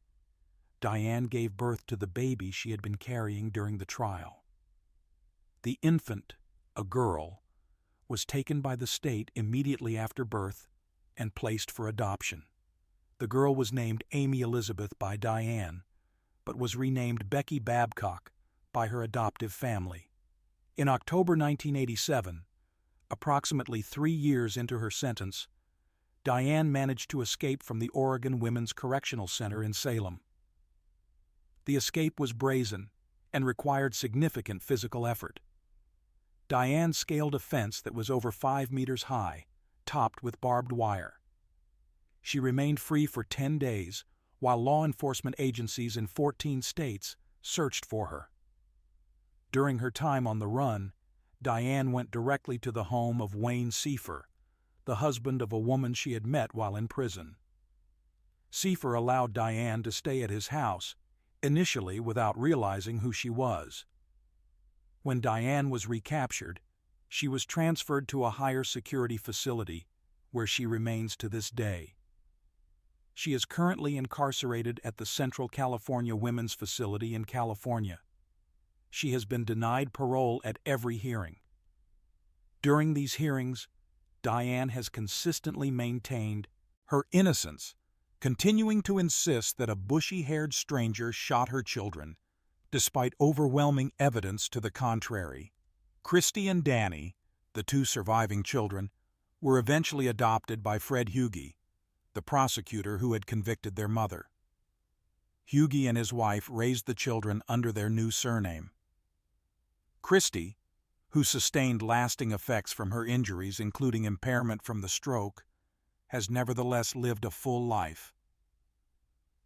Diane gave birth to the baby she had been carrying during the trial. The infant, a girl, was taken by the state immediately after birth and placed for adoption. The girl was named Amy Elizabeth by Diane, but was renamed Becky Babcock by her adoptive family. In October 1987, approximately 3 years into her sentence, Diane managed to escape from the Oregon Women's Correctional Center in Salem. The escape was brazen and required significant physical effort. Diane scaled a fence that was over 5 meters high, topped with barbed wire. She remained free for 10 days while law enforcement agencies in 14 states searched for her. During her time on the run, Diane went directly to the home of Wayne Seifer, the husband of a woman she had met while in prison. Seifer allowed Diane to stay at his house, initially without realizing who she was. When Diane was recaptured, she was transferred to a higher security facility, where she remains to this day. She is currently incarcerated at the Central California Women's Facility in California. She has been denied parole at every hearing. During these hearings, Diane has consistently maintained her innocence, continuing to insist that a bushy-haired stranger shot her children, despite overwhelming evidence to the contrary. Christy and Danny, the two surviving children, were eventually adopted by Fred Hughey, the prosecutor who had convicted their mother. Hughey and his wife raised the children under their new surname. Christy, who sustained lasting effects from her injuries, including impairment from the stroke, has nevertheless lived a full life.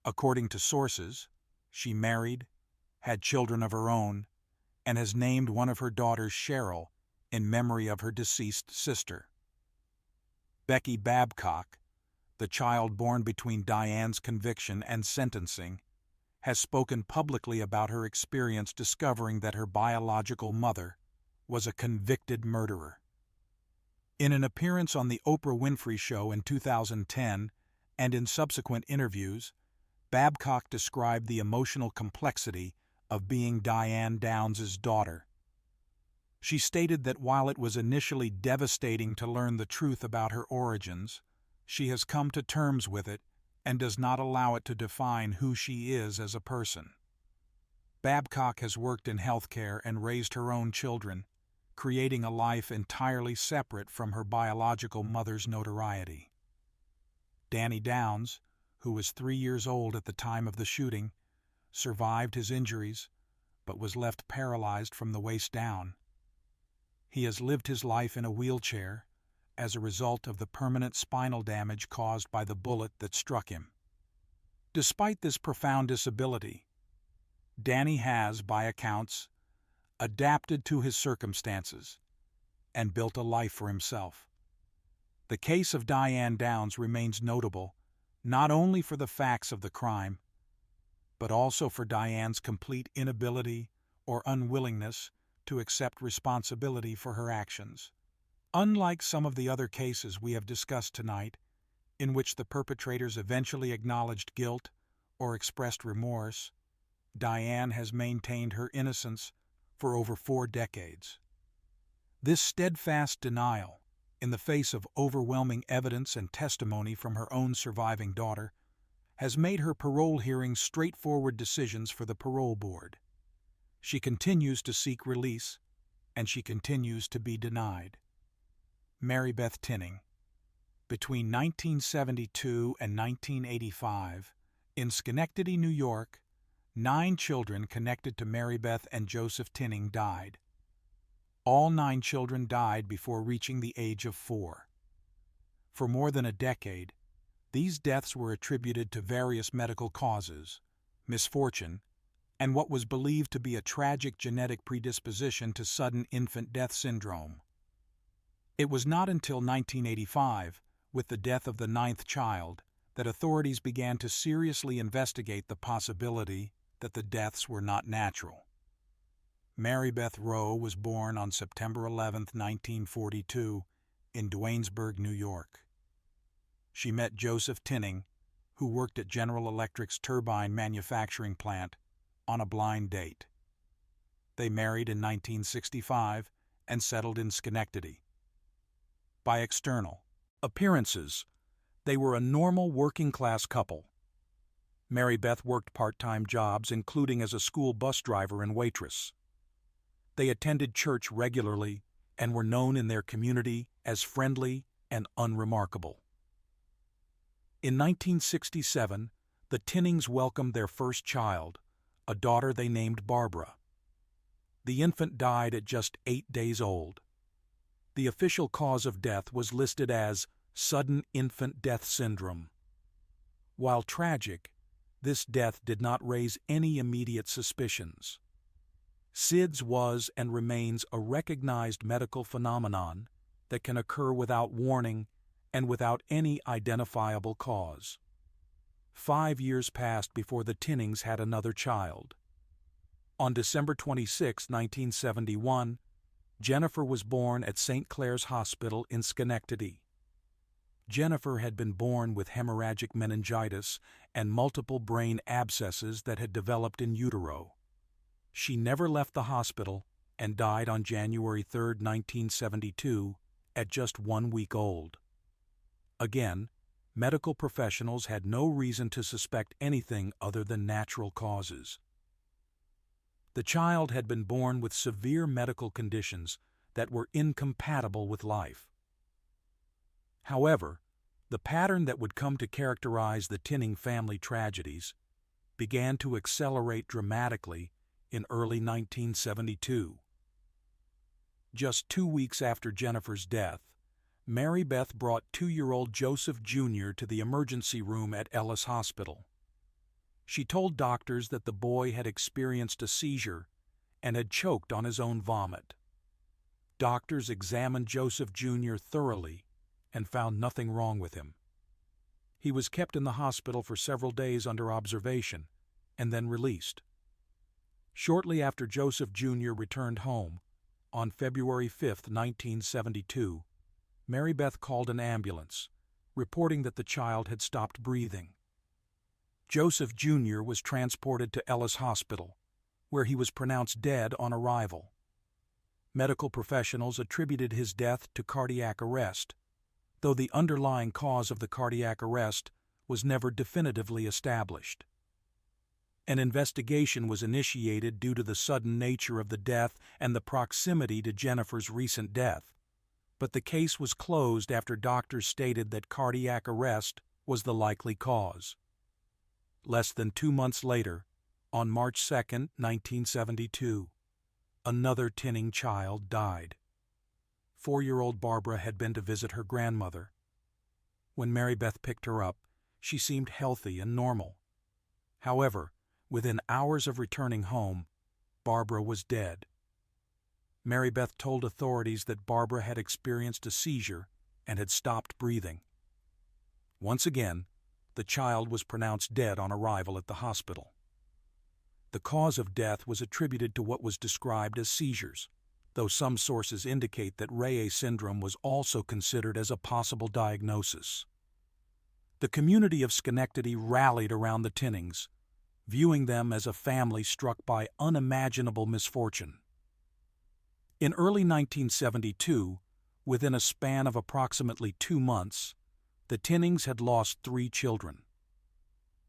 According to sources, she married, had children of her own, and has named one of her daughters Cheryl in memory of her deceased sister. Becky Babcock, the child born between Diane's conviction and sentencing, has spoken publicly about her experience discovering that her biological mother was a convicted murderer. In an appearance on The Oprah Winfrey Show in 2010 and in subsequent interviews, Babcock described the emotional complexity of being Diane Downs' daughter. She stated that while it was initially devastating to learn the truth about her origins, she has come to terms with it and does not allow it to define who she is as a person. Babcock has worked in healthcare and raised her own children, creating a life entirely separate from her biological mother's notoriety. Danny Downs, who was 3 years old at the time of the shooting, survived his injuries but was left paralyzed from the waist down. He has lived his life in a wheelchair as a result of the permanent spinal damage caused by the bullet that struck him. Despite this profound disability, Danny has, by accounts, adapted to his circumstances and built a life for himself. The case of Diane Downs remains notable not only for the facts of the crime, but also for Diane's complete inability or unwillingness to accept responsibility for her actions. Unlike some of the other cases we have discussed tonight, in which the perpetrators eventually acknowledged guilt or expressed remorse, Diane has maintained her innocence for over 4 decades. This steadfast denial, in the face of overwhelming evidence and testimony from her own surviving daughter, has made her parole hearings straightforward decisions for the parole board. She continues to seek release, and she continues to be denied. Marybeth Tinning. Between 1972 and 1985, in Schenectady, New York, 9 children connected to Marybeth and Joseph Tinning died. All 9 children died before reaching the age of 4. For more than a decade, these deaths were attributed to various medical causes, misfortune, and what was believed to be a tragic genetic predisposition to sudden infant death syndrome. It was not until 1985, with the death of the 9th child, that authorities began to seriously investigate the possibility that the deaths were not natural. Marybeth Rowe was born on September 11, 1942, in Duanesburg, New York. She met Joseph Tinning, who worked at General Electric's turbine manufacturing plant, on a blind date. They married in 1965 and settled in Schenectady. By external appearances, they were a normal working-class couple. Marybeth worked part-time jobs, including as a school bus driver and waitress. They attended church regularly and were known in their community as friendly and unremarkable. In 1967, the Tinnings welcomed their first child, a daughter they named Barbara. The infant died at just 8 days old. The official cause of death was listed as sudden infant death syndrome. While tragic, this death did not raise any immediate suspicions. SIDS was and remains a recognized medical phenomenon that can occur without warning and without any identifiable cause. 5 years passed before the Tinnings had another child. On December 26, 1971, Jennifer was born at St. Clair's Hospital in Schenectady. Jennifer had been born with hemorrhagic meningitis and multiple brain abscesses that had developed in utero. She never left the hospital and died on January 3, 1972, at just 1 week old. Again, medical professionals had no reason to suspect anything other than natural causes. The child had been born with severe medical conditions that were incompatible with life. However, the pattern that would come to characterize the Tinning family tragedies began to accelerate dramatically in early 1972. Just 2 weeks after Jennifer's death, Marybeth brought 2-year-old Joseph Jr. to the emergency room at Ellis Hospital. She told doctors that the boy had experienced a seizure and had choked on his own vomit. Doctors examined Joseph Jr. thoroughly and found nothing wrong with him. He was kept in the hospital for several days under observation and then released. Shortly after Joseph Jr. returned home, on February 5, 1972, Marybeth called an ambulance, reporting that the child had stopped breathing. Joseph Jr. was transported to Ellis Hospital, where he was pronounced dead on arrival. Medical professionals attributed his death to cardiac arrest, though the underlying cause of the cardiac arrest was never definitively established. An investigation was initiated due to the sudden nature of the death and the proximity to Jennifer's recent death, but the case was closed after doctors stated that cardiac arrest was the likely cause. Less than 2 months later, on March 2, 1972, another Tinning child died. 4-year-old Barbara had been to visit her grandmother. When Marybeth picked her up, she seemed healthy and normal. However, within hours of returning home, Barbara was dead. Marybeth told authorities that Barbara had experienced a seizure and had stopped breathing. Once again, the child was pronounced dead on arrival at the hospital. The cause of death was attributed to what was described as seizures, though some sources indicate that Reye syndrome was also considered as a possible diagnosis. The community of Schenectady rallied around the Tinnings, viewing them as a family struck by unimaginable misfortune. In early 1972, within a span of approximately 2 months, the Tinnings had lost 3 children.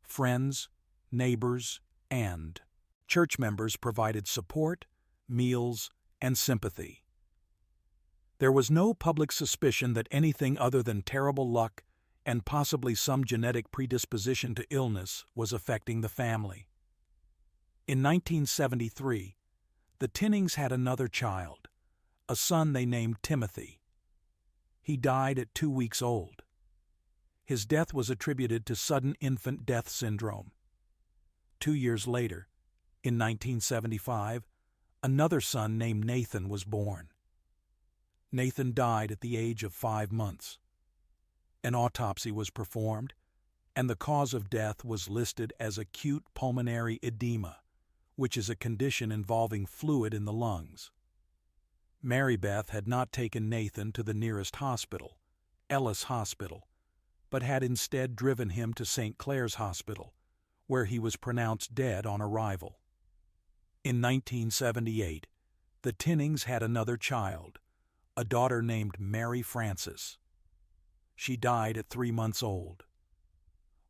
Friends, neighbors, and church members provided support, meals, and sympathy. There was no public suspicion that anything other than terrible luck and possibly some genetic predisposition to illness was affecting the family. In 1973, the Tinnings had another child, a son they named Timothy. He died at 2 weeks old. His death was attributed to sudden infant death syndrome. 2 years later, in 1975, another son named Nathan was born. Nathan died at the age of 5 months. An autopsy was performed, and the cause of death was listed as acute pulmonary edema, which is a condition involving fluid in the lungs. Marybeth had not taken Nathan to the nearest hospital, Ellis Hospital, but had instead driven him to St. Clair's Hospital, where he was pronounced dead on arrival. In 1978, the Tinnings had another child, a daughter named Mary Frances. She died at 3 months old.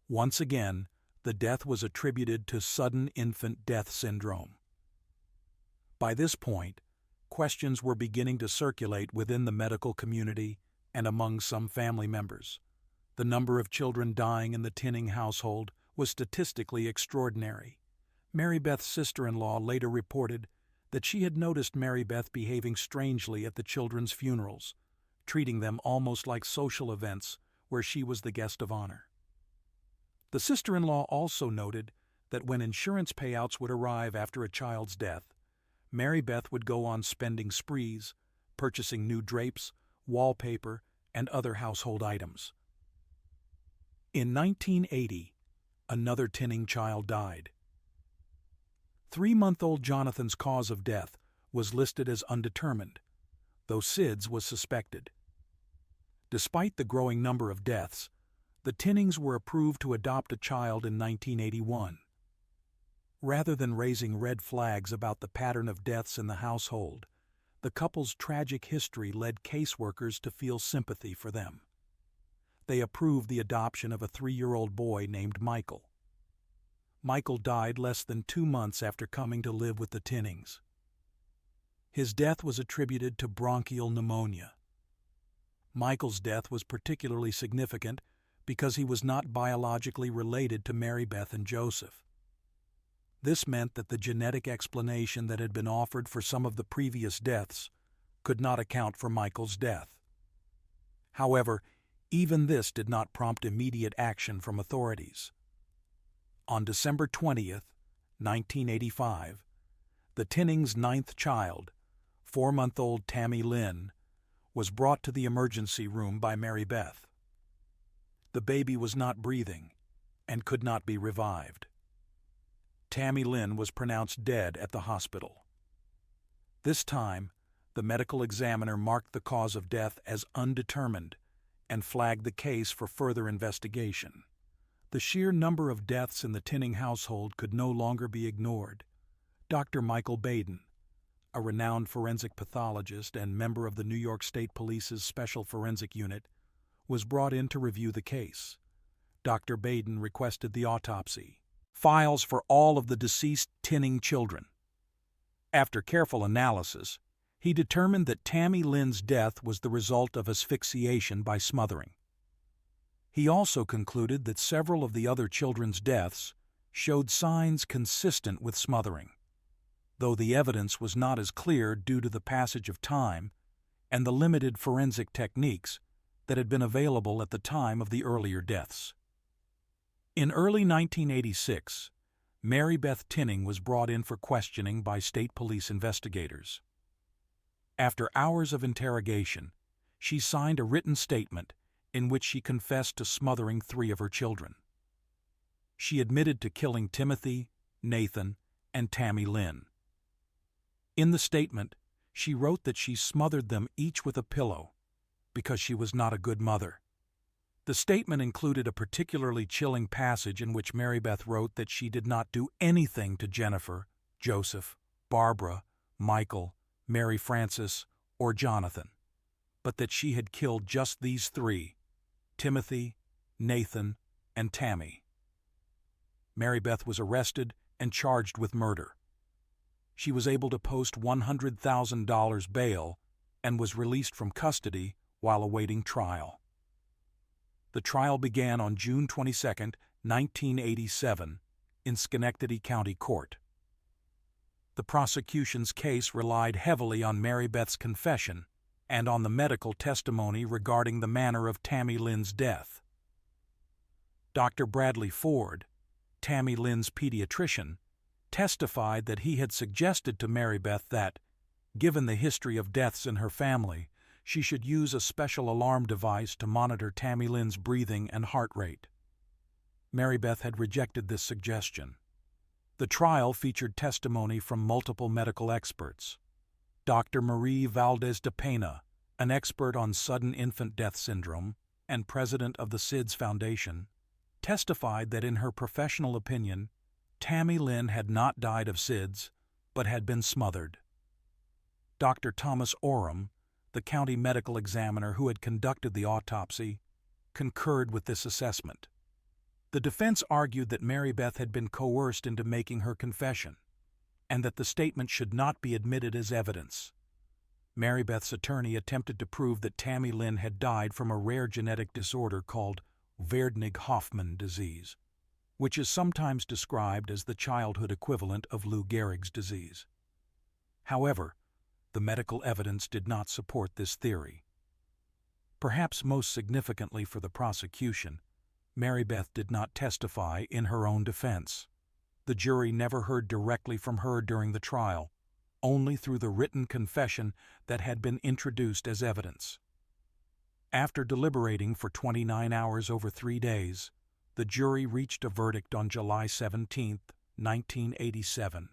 Once again, the death was attributed to sudden infant death syndrome. By this point, questions were beginning to circulate within the medical community and among some family members. The number of children dying in the Tinning household was statistically extraordinary. Marybeth's sister-in-law later reported that she had noticed Marybeth behaving strangely at the children's funerals, treating them almost like social events where she was the guest of honor. The sister-in-law also noted that when insurance payouts would arrive after a child's death, Marybeth would go on spending sprees, purchasing new drapes, wallpaper, and other household items. In 1980, another Tinning child died. 3-month-old Jonathan's cause of death was listed as undetermined, though SIDS was suspected. Despite the growing number of deaths, the Tinnings were approved to adopt a child in 1981. Rather than raising red flags about the pattern of deaths in the household, the couple's tragic history led caseworkers to feel sympathy for them. They approved the adoption of a 3-year-old boy named Michael. Michael died less than 2 months after coming to live with the Tinnings. His death was attributed to bronchial pneumonia. Michael's death was particularly significant because he was not biologically related to Marybeth and Joseph. This meant that the genetic explanation that had been offered for some of the previous deaths could not account for Michael's death. However, even this did not prompt immediate action from authorities. On December 20, 1985, the Tinnings' 9th child, 4-month-old Tammy Lynn, was brought to the emergency room by Marybeth. The baby was not breathing and could not be revived. Tammy Lynn was pronounced dead at the hospital. This time, the medical examiner marked the cause of death as undetermined and flagged the case for further investigation. The sheer number of deaths in the Tinning household could no longer be ignored. Dr. Michael Baden, a renowned forensic pathologist and member of the New York State Police's Special Forensic Unit, was brought in to review the case. Dr. Baden requested the autopsy files for all of the deceased Tinning children. After careful analysis, he determined that Tammy Lynn's death was the result of asphyxiation by smothering. He also concluded that several of the other children's deaths showed signs consistent with smothering, though the evidence was not as clear due to the passage of time and the limited forensic techniques that had been available at the time of the earlier deaths. In early 1986, Marybeth Tinning was brought in for questioning by state police investigators. After hours of interrogation, she signed a written statement in which she confessed to smothering 3 of her children. She admitted to killing Timothy, Nathan, and Tammy Lynn. In the statement, she wrote that she smothered them each with a pillow because she was not a good mother. The statement included a particularly chilling passage in which Marybeth wrote that she did not do anything to Jennifer, Joseph, Barbara, Michael, Mary Frances, or Jonathan, but that she had killed just these 3, Timothy, Nathan, and Tammy. Marybeth was arrested and charged with murder. She was able to post $100,000 bail and was released from custody while awaiting trial. The trial began on June 22, 1987, in Schenectady County Court. The prosecution's case relied heavily on Marybeth's confession and on the medical testimony regarding the manner of Tammy Lynn's death. Dr. Bradley Ford, Tammy Lynn's pediatrician, testified that he had suggested to Marybeth that, given the history of deaths in her family, she should use a special alarm device to monitor Tammy Lynn's breathing and heart rate. Marybeth had rejected this suggestion. The trial featured testimony from multiple medical experts. Dr. Marie Valdez de Pena, an expert on sudden infant death syndrome and president of the SIDS Foundation, testified that in her professional opinion, Tammy Lynn had not died of SIDS, but had been smothered. Dr. Thomas Oram, the county medical examiner who had conducted the autopsy, concurred with this assessment. The defense argued that Marybeth had been coerced into making her confession, and that the statement should not be admitted as evidence. Marybeth's attorney attempted to prove that Tammy Lynn had died from a rare genetic disorder called Verdnig-Hoffmann disease, which is sometimes described as the childhood equivalent of Lou Gehrig's disease. However, the medical evidence did not support this theory. Perhaps most significantly for the prosecution, Marybeth did not testify in her own defense. The jury never heard directly from her during the trial, only through the written confession that had been introduced as evidence. After deliberating for 29 hours over 3 days, the jury reached a verdict on July 17, 1987.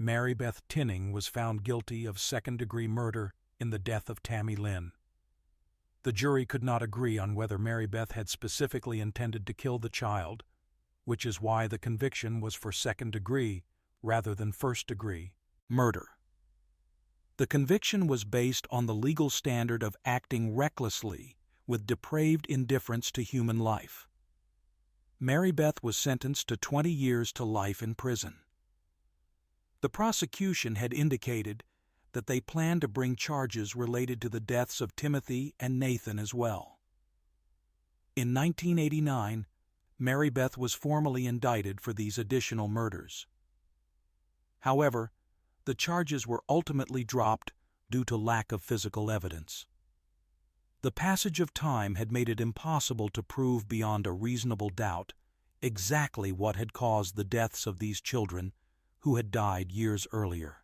Marybeth Tinning was found guilty of second-degree murder in the death of Tammy Lynn. The jury could not agree on whether Marybeth had specifically intended to kill the child, which is why the conviction was for second-degree rather than first-degree murder. The conviction was based on the legal standard of acting recklessly with depraved indifference to human life. Marybeth was sentenced to 20 years to life in prison. The prosecution had indicated that they planned to bring charges related to the deaths of Timothy and Nathan as well. In 1989, Marybeth was formally indicted for these additional murders. However, the charges were ultimately dropped due to lack of physical evidence. The passage of time had made it impossible to prove beyond a reasonable doubt exactly what had caused the deaths of these children who had died years earlier.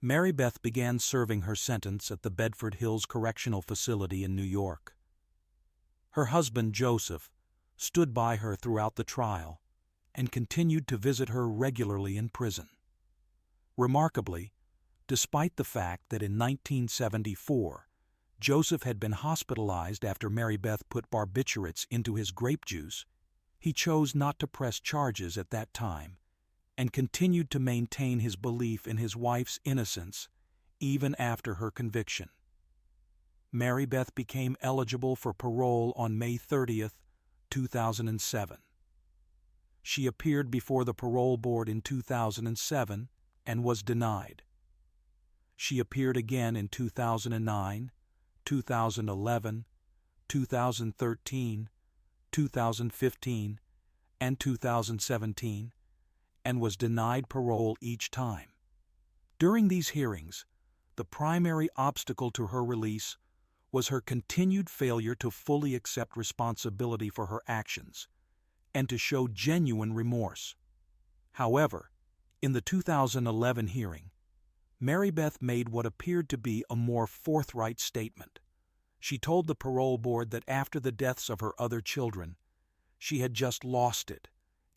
Marybeth began serving her sentence at the Bedford Hills Correctional Facility in New York. Her husband, Joseph, stood by her throughout the trial and continued to visit her regularly in prison. Remarkably, despite the fact that in 1974, Joseph had been hospitalized after Marybeth put barbiturates into his grape juice, he chose not to press charges at that time and continued to maintain his belief in his wife's innocence even after her conviction. Marybeth became eligible for parole on May 30, 2007. She appeared before the parole board in 2007 and was denied. She appeared again in 2009, 2011, 2013, 2015, and 2017, and was denied parole each time. During these hearings, the primary obstacle to her release was her continued failure to fully accept responsibility for her actions and to show genuine remorse. However, in the 2011 hearing, Marybeth made what appeared to be a more forthright statement. She told the parole board that after the deaths of her other children, she had just lost it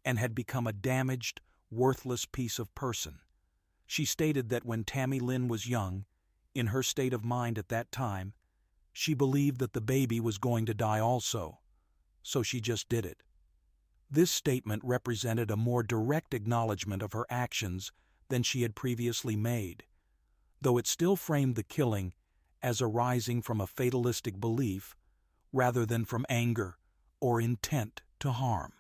and had become a damaged, worthless piece of person. She stated that when Tammy Lynn was young, in her state of mind at that time, she believed that the baby was going to die also, so she just did it. This statement represented a more direct acknowledgement of her actions than she had previously made, though it still framed the killing as arising from a fatalistic belief rather than from anger or intent to harm.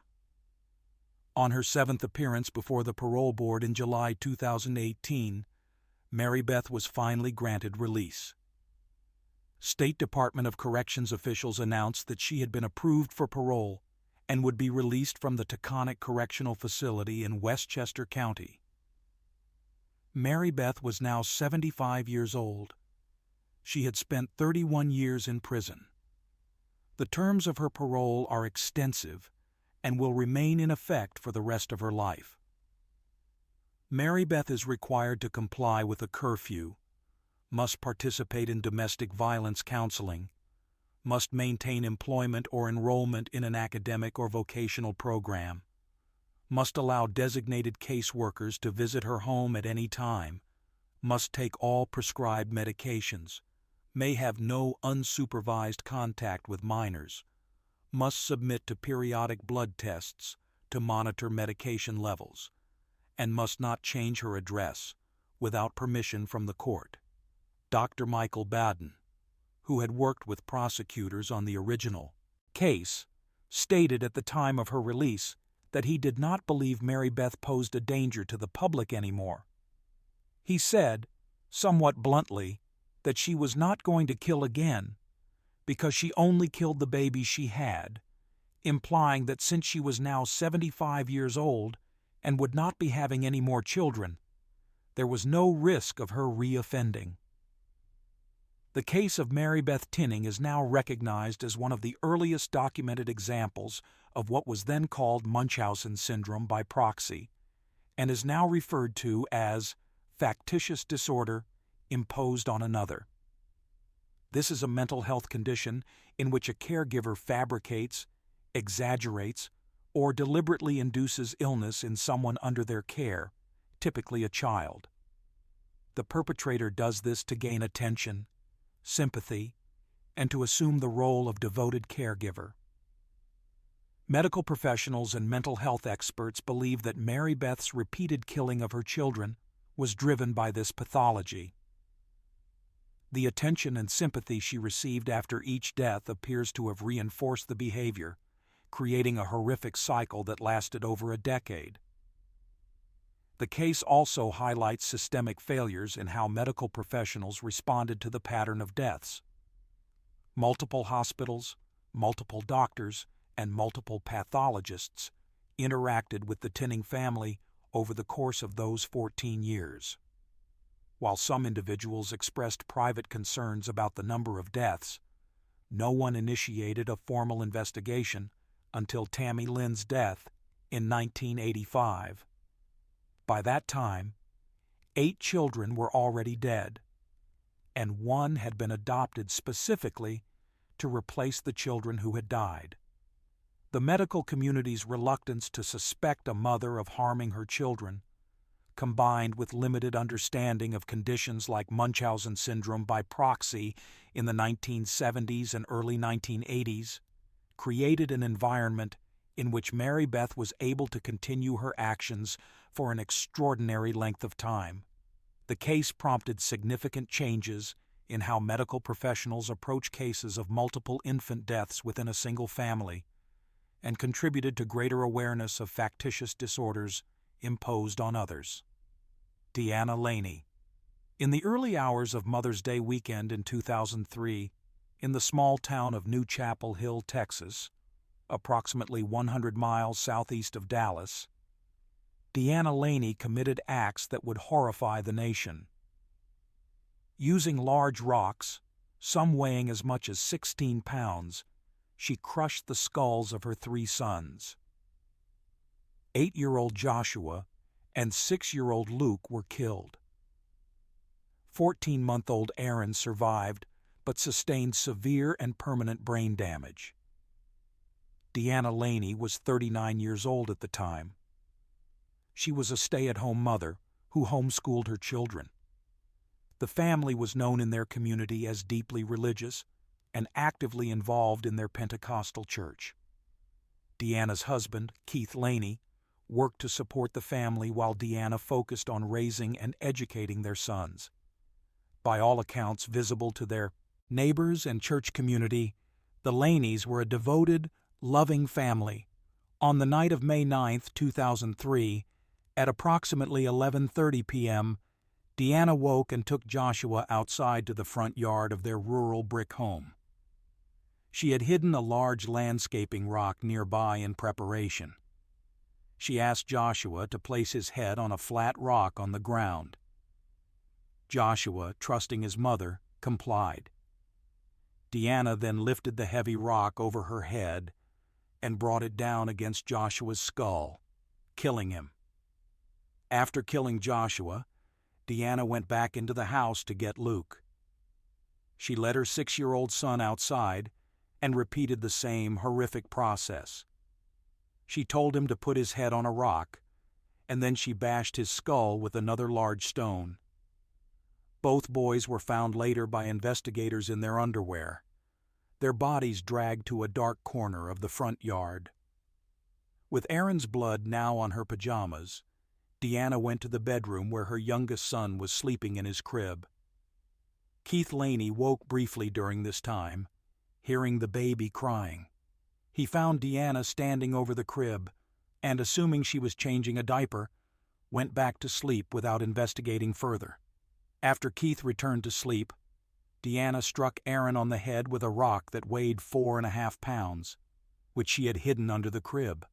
On her 7th appearance before the parole board in July 2018, Marybeth was finally granted release. State Department of Corrections officials announced that she had been approved for parole and would be released from the Taconic Correctional Facility in Westchester County. Marybeth was now 75 years old. She had spent 31 years in prison. The terms of her parole are extensive and will remain in effect for the rest of her life. Marybeth is required to comply with a curfew, must participate in domestic violence counseling, must maintain employment or enrollment in an academic or vocational program, must allow designated caseworkers to visit her home at any time, must take all prescribed medications, may have no unsupervised contact with minors, must submit to periodic blood tests to monitor medication levels, and must not change her address without permission from the court. Dr. Michael Baden, who had worked with prosecutors on the original case, stated at the time of her release that he did not believe Marybeth posed a danger to the public anymore. He said, somewhat bluntly, that she was not going to kill again because she only killed the baby she had, implying that since she was now 75 years old and would not be having any more children, there was no risk of her re-offending. The case of Marybeth Tinning is now recognized as one of the earliest documented examples of what was then called Munchausen syndrome by proxy, and is now referred to as factitious disorder imposed on another. This is a mental health condition in which a caregiver fabricates, exaggerates, or deliberately induces illness in someone under their care, typically a child. The perpetrator does this to gain attention, sympathy, and to assume the role of devoted caregiver. Medical professionals and mental health experts believe that Marybeth's repeated killing of her children was driven by this pathology. The attention and sympathy she received after each death appears to have reinforced the behavior, creating a horrific cycle that lasted over a decade. The case also highlights systemic failures in how medical professionals responded to the pattern of deaths. Multiple hospitals, multiple doctors, and multiple pathologists interacted with the Tinning family over the course of those 14 years. While some individuals expressed private concerns about the number of deaths, no one initiated a formal investigation until Tammy Lynn's death in 1985. By that time, 8 children were already dead, and 1 had been adopted specifically to replace the children who had died. The medical community's reluctance to suspect a mother of harming her children, combined with limited understanding of conditions like Munchausen syndrome by proxy in the 1970s and early 1980s, created an environment in which Marybeth was able to continue her actions for an extraordinary length of time. The case prompted significant changes in how medical professionals approach cases of multiple infant deaths within a single family, and contributed to greater awareness of factitious disorders imposed on others. Deanna Laney. In the early hours of Mother's Day weekend in 2003, in the small town of New Chapel Hill, Texas, approximately 100 miles southeast of Dallas, Deanna Laney committed acts that would horrify the nation. Using large rocks, some weighing as much as 16 pounds, she crushed the skulls of her 3 sons. 8-year-old Joshua and 6-year-old Luke were killed. 14-month-old Aaron survived but sustained severe and permanent brain damage. Deanna Laney was 39 years old at the time. She was a stay-at-home mother who homeschooled her children. The family was known in their community as deeply religious and actively involved in their Pentecostal church. Deanna's husband, Keith Laney, worked to support the family while Deanna focused on raising and educating their sons. By all accounts visible to their neighbors and church community, the Laneys were a devoted, loving family. On the night of May 9, 2003, at approximately 11:30 p.m., Deanna woke and took Joshua outside to the front yard of their rural brick home. She had hidden a large landscaping rock nearby in preparation. She asked Joshua to place his head on a flat rock on the ground. Joshua, trusting his mother, complied. Deanna then lifted the heavy rock over her head and brought it down against Joshua's skull, killing him. After killing Joshua, Deanna went back into the house to get Luke. She led her 6-year-old son outside and repeated the same horrific process. She told him to put his head on a rock, and then she bashed his skull with another large stone. Both boys were found later by investigators in their underwear, their bodies dragged to a dark corner of the front yard. With Aaron's blood now on her pajamas, Deanna went to the bedroom where her youngest son was sleeping in his crib. Keith Laney woke briefly during this time, hearing the baby crying. He found Deanna standing over the crib and, assuming she was changing a diaper, went back to sleep without investigating further. After Keith returned to sleep, Deanna struck Aaron on the head with a rock that weighed 4.5 pounds, which she had hidden under the crib.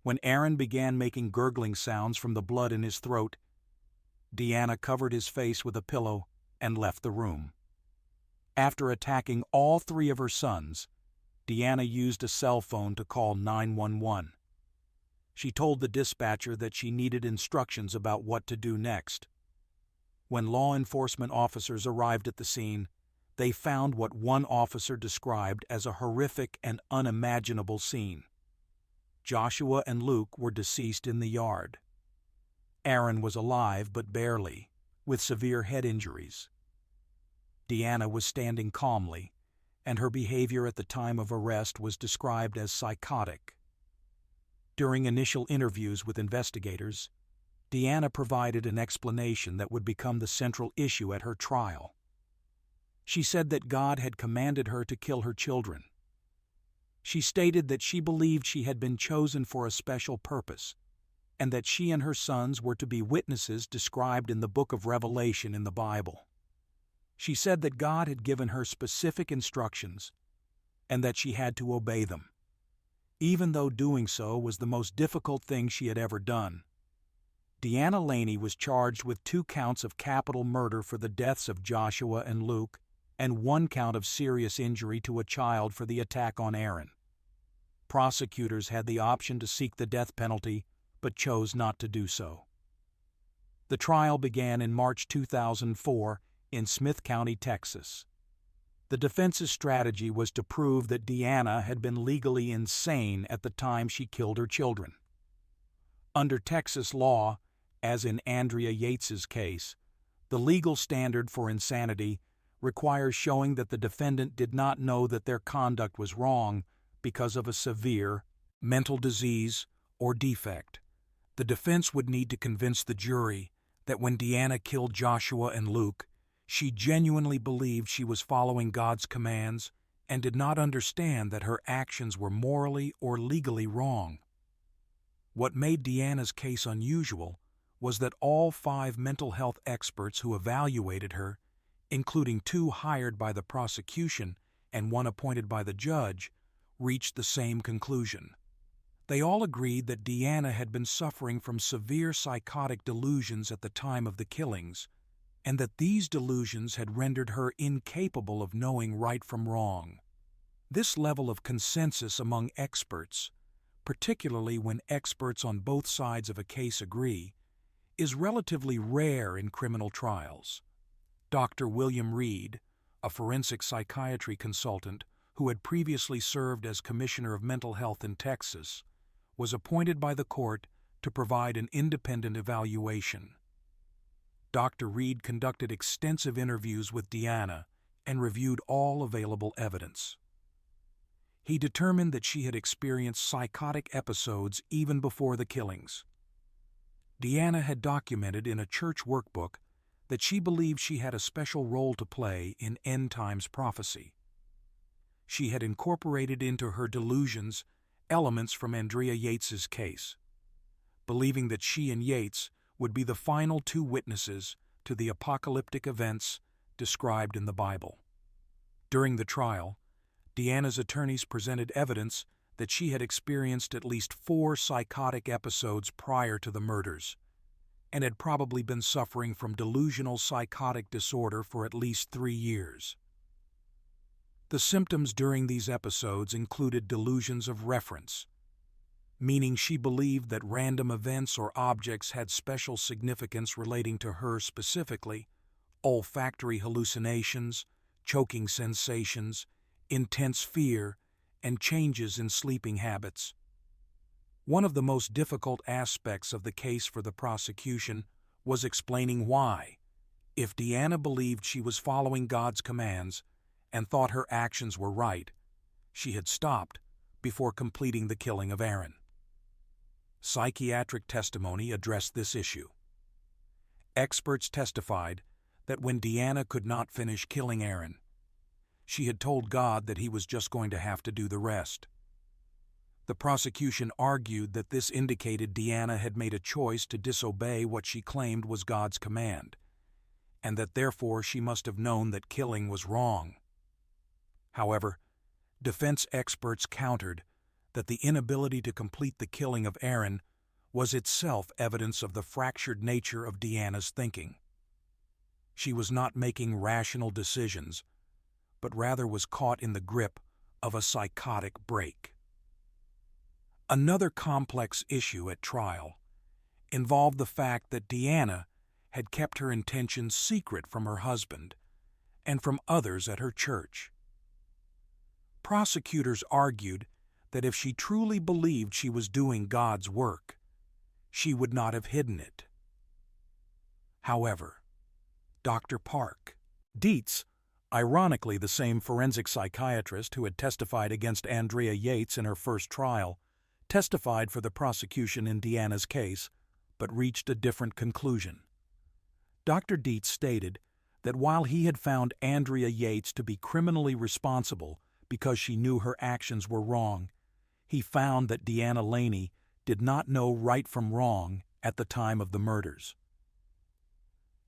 When Aaron began making gurgling sounds from the blood in his throat, Deanna covered his face with a pillow and left the room. After attacking all 3 of her sons, Deanna used a cell phone to call 911. She told the dispatcher that she needed instructions about what to do next. When law enforcement officers arrived at the scene, they found what one officer described as a horrific and unimaginable scene. Joshua and Luke were deceased in the yard. Aaron was alive but barely, with severe head injuries. Deanna was standing calmly, and her behavior at the time of arrest was described as psychotic. During initial interviews with investigators, Deanna provided an explanation that would become the central issue at her trial. She said that God had commanded her to kill her children. She stated that she believed she had been chosen for a special purpose, and that she and her sons were to be witnesses described in the book of Revelation in the Bible. She said that God had given her specific instructions and that she had to obey them, even though doing so was the most difficult thing she had ever done. Deanna Laney was charged with 2 counts of capital murder for the deaths of Joshua and Luke and 1 count of serious injury to a child for the attack on Aaron. Prosecutors had the option to seek the death penalty, but chose not to do so. The trial began in March 2004 in Smith County, Texas. The defense's strategy was to prove that Deanna had been legally insane at the time she killed her children. Under Texas law, as in Andrea Yates's case, the legal standard for insanity requires showing that the defendant did not know that their conduct was wrong because of a severe mental disease or defect. The defense would need to convince the jury that when Deanna killed Joshua and Luke, she genuinely believed she was following God's commands and did not understand that her actions were morally or legally wrong. What made Deanna's case unusual was that all 5 mental health experts who evaluated her, including 2 hired by the prosecution and 1 appointed by the judge, reached the same conclusion. They all agreed that Deanna had been suffering from severe psychotic delusions at the time of the killings, and that these delusions had rendered her incapable of knowing right from wrong. This level of consensus among experts, particularly when experts on both sides of a case agree, is relatively rare in criminal trials. Dr. William Reed, a forensic psychiatry consultant who had previously served as Commissioner of Mental Health in Texas, was appointed by the court to provide an independent evaluation. Dr. Reed conducted extensive interviews with Deanna and reviewed all available evidence. He determined that she had experienced psychotic episodes even before the killings. Deanna had documented in a church workbook that she believed she had a special role to play in end times prophecy. She had incorporated into her delusions elements from Andrea Yates's case, believing that she and Yates would be the final 2 witnesses to the apocalyptic events described in the Bible. During the trial, Deanna's attorneys presented evidence that she had experienced at least 4 psychotic episodes prior to the murders, and had probably been suffering from delusional psychotic disorder for at least 3 years. The symptoms during these episodes included delusions of reference, meaning she believed that random events or objects had special significance relating to her specifically, olfactory hallucinations, choking sensations, intense fear, and changes in sleeping habits. One of the most difficult aspects of the case for the prosecution was explaining why, if Deanna believed she was following God's commands and thought her actions were right, she had stopped before completing the killing of Aaron. Psychiatric testimony addressed this issue. Experts testified that when Deanna could not finish killing Aaron, she had told God that he was just going to have to do the rest. The prosecution argued that this indicated Deanna had made a choice to disobey what she claimed was God's command, and that therefore she must have known that killing was wrong. However, defense experts countered that the inability to complete the killing of Aaron was itself evidence of the fractured nature of Deanna's thinking. She was not making rational decisions, but rather was caught in the grip of a psychotic break. Another complex issue at trial involved the fact that Deanna had kept her intentions secret from her husband and from others at her church. Prosecutors argued that if she truly believed she was doing God's work, she would not have hidden it. However, Dr. Park Dietz, ironically the same forensic psychiatrist who had testified against Andrea Yates in her first trial, testified for the prosecution in Deanna's case, but reached a different conclusion. Dr. Dietz stated that while he had found Andrea Yates to be criminally responsible because she knew her actions were wrong, he found that Deanna Laney did not know right from wrong at the time of the murders.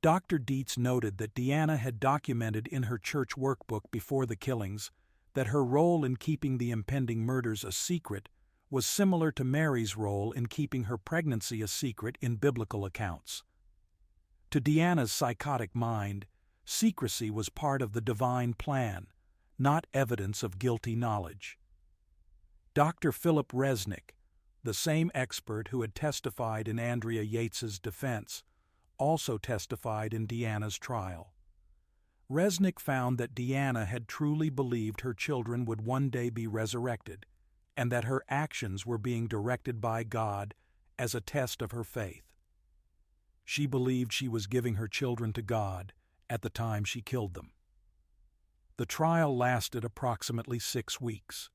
Dr. Dietz noted that Deanna had documented in her church workbook before the killings that her role in keeping the impending murders a secret was similar to Mary's role in keeping her pregnancy a secret in biblical accounts. To Deanna's psychotic mind, secrecy was part of the divine plan, not evidence of guilty knowledge. Dr. Philip Resnick, the same expert who had testified in Andrea Yates's defense, also testified in Deanna's trial. Resnick found that Deanna had truly believed her children would one day be resurrected, and that her actions were being directed by God as a test of her faith. She believed she was giving her children to God at the time she killed them. The trial lasted approximately 6 weeks.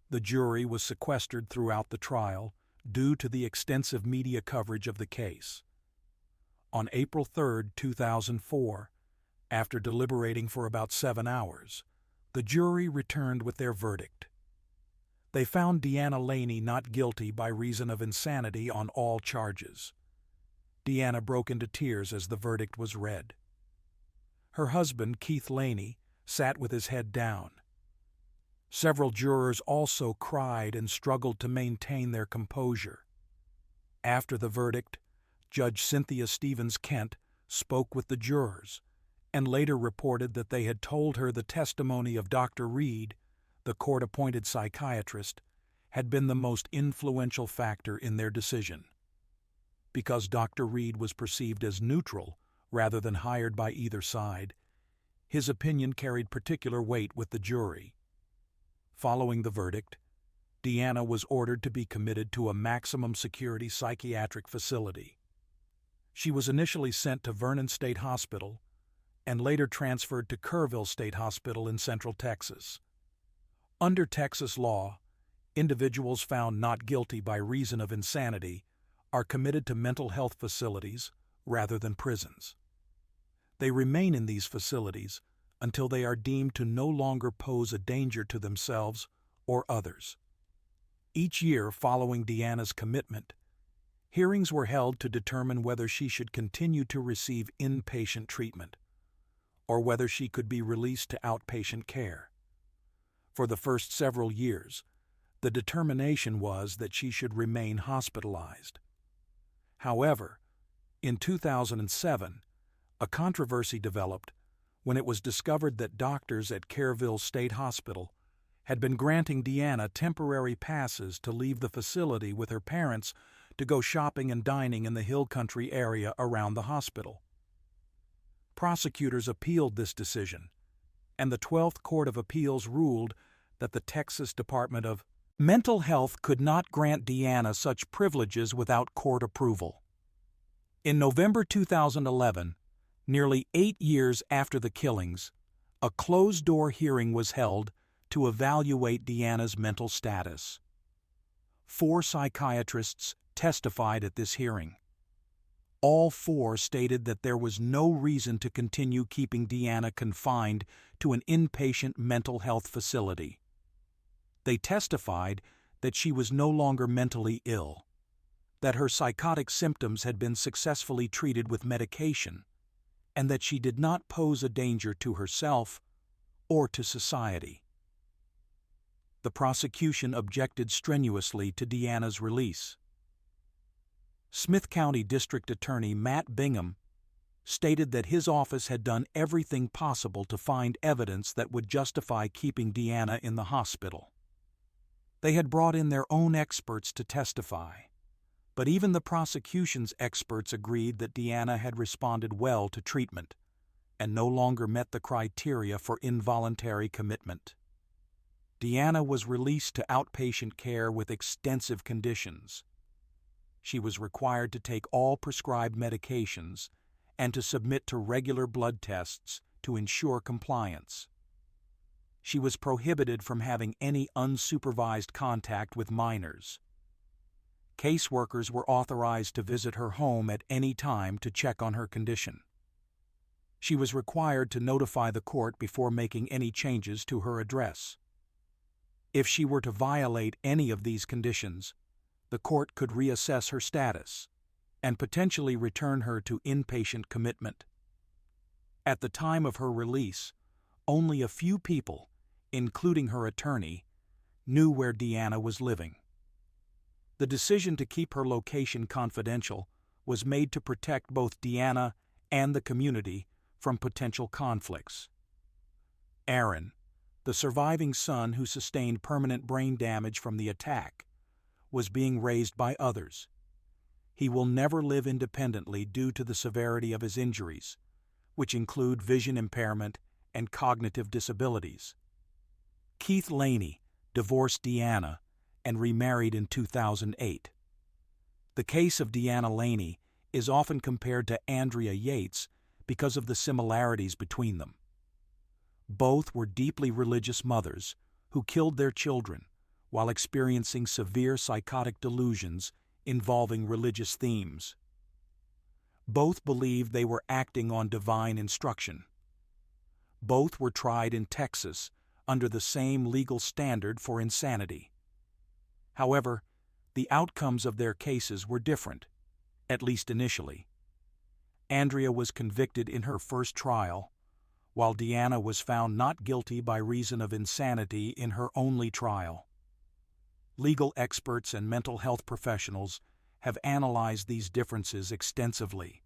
The jury was sequestered throughout the trial due to the extensive media coverage of the case. On April 3, 2004, after deliberating for about 7 hours, the jury returned with their verdict. They found Deanna Laney not guilty by reason of insanity on all charges. Deanna broke into tears as the verdict was read. Her husband, Keith Laney, sat with his head down. Several jurors also cried and struggled to maintain their composure. After the verdict, Judge Cynthia Stevens Kent spoke with the jurors and later reported that they had told her the testimony of Dr. Reed, the court-appointed psychiatrist, had been the most influential factor in their decision. Because Dr. Reed was perceived as neutral rather than hired by either side, his opinion carried particular weight with the jury. Following the verdict, Deanna was ordered to be committed to a maximum security psychiatric facility. She was initially sent to Vernon State Hospital and later transferred to Kerrville State Hospital in Central Texas. Under Texas law, individuals found not guilty by reason of insanity are committed to mental health facilities rather than prisons. They remain in these facilities until they are deemed to no longer pose a danger to themselves or others. Each year following Deanna's commitment, hearings were held to determine whether she should continue to receive inpatient treatment or whether she could be released to outpatient care. For the first several years, the determination was that she should remain hospitalized. However, in 2007, a controversy developed when it was discovered that doctors at Kerrville State Hospital had been granting Deanna temporary passes to leave the facility with her parents to go shopping and dining in the Hill Country area around the hospital. Prosecutors appealed this decision, and the 12th Court of Appeals ruled that the Texas Department of Mental Health could not grant Deanna such privileges without court approval. In November 2011, nearly 8 years after the killings, a closed-door hearing was held to evaluate Deanna's mental status. 4 psychiatrists testified at this hearing. All 4 stated that there was no reason to continue keeping Deanna confined to an inpatient mental health facility. They testified that she was no longer mentally ill, that her psychotic symptoms had been successfully treated with medication, and that she did not pose a danger to herself or to society. The prosecution objected strenuously to Deanna's release. Smith County District Attorney Matt Bingham stated that his office had done everything possible to find evidence that would justify keeping Deanna in the hospital. They had brought in their own experts to testify, But even the prosecution's experts agreed that Deanna had responded well to treatment and no longer met the criteria for involuntary commitment. Deanna was released to outpatient care with extensive conditions. She was required to take all prescribed medications and to submit to regular blood tests to ensure compliance. She was prohibited from having any unsupervised contact with minors. Caseworkers were authorized to visit her home at any time to check on her condition. She was required to notify the court before making any changes to her address. If she were to violate any of these conditions, the court could reassess her status and potentially return her to inpatient commitment. At the time of her release, only a few people, including her attorney, knew where Deanna was living. The decision to keep her location confidential was made to protect both Deanna and the community from potential conflicts. Aaron, the surviving son who sustained permanent brain damage from the attack, was being raised by others. He will never live independently due to the severity of his injuries, which include vision impairment and cognitive disabilities. Keith Laney divorced Deanna and remarried in 2008. The case of Deanna Laney is often compared to Andrea Yates because of the similarities between them. Both were deeply religious mothers who killed their children while experiencing severe psychotic delusions involving religious themes. Both believed they were acting on divine instruction. Both were tried in Texas under the same legal standard for insanity. However, the outcomes of their cases were different, at least initially. Andrea was convicted in her first trial, while Deanna was found not guilty by reason of insanity in her only trial. Legal experts and mental health professionals have analyzed these differences extensively.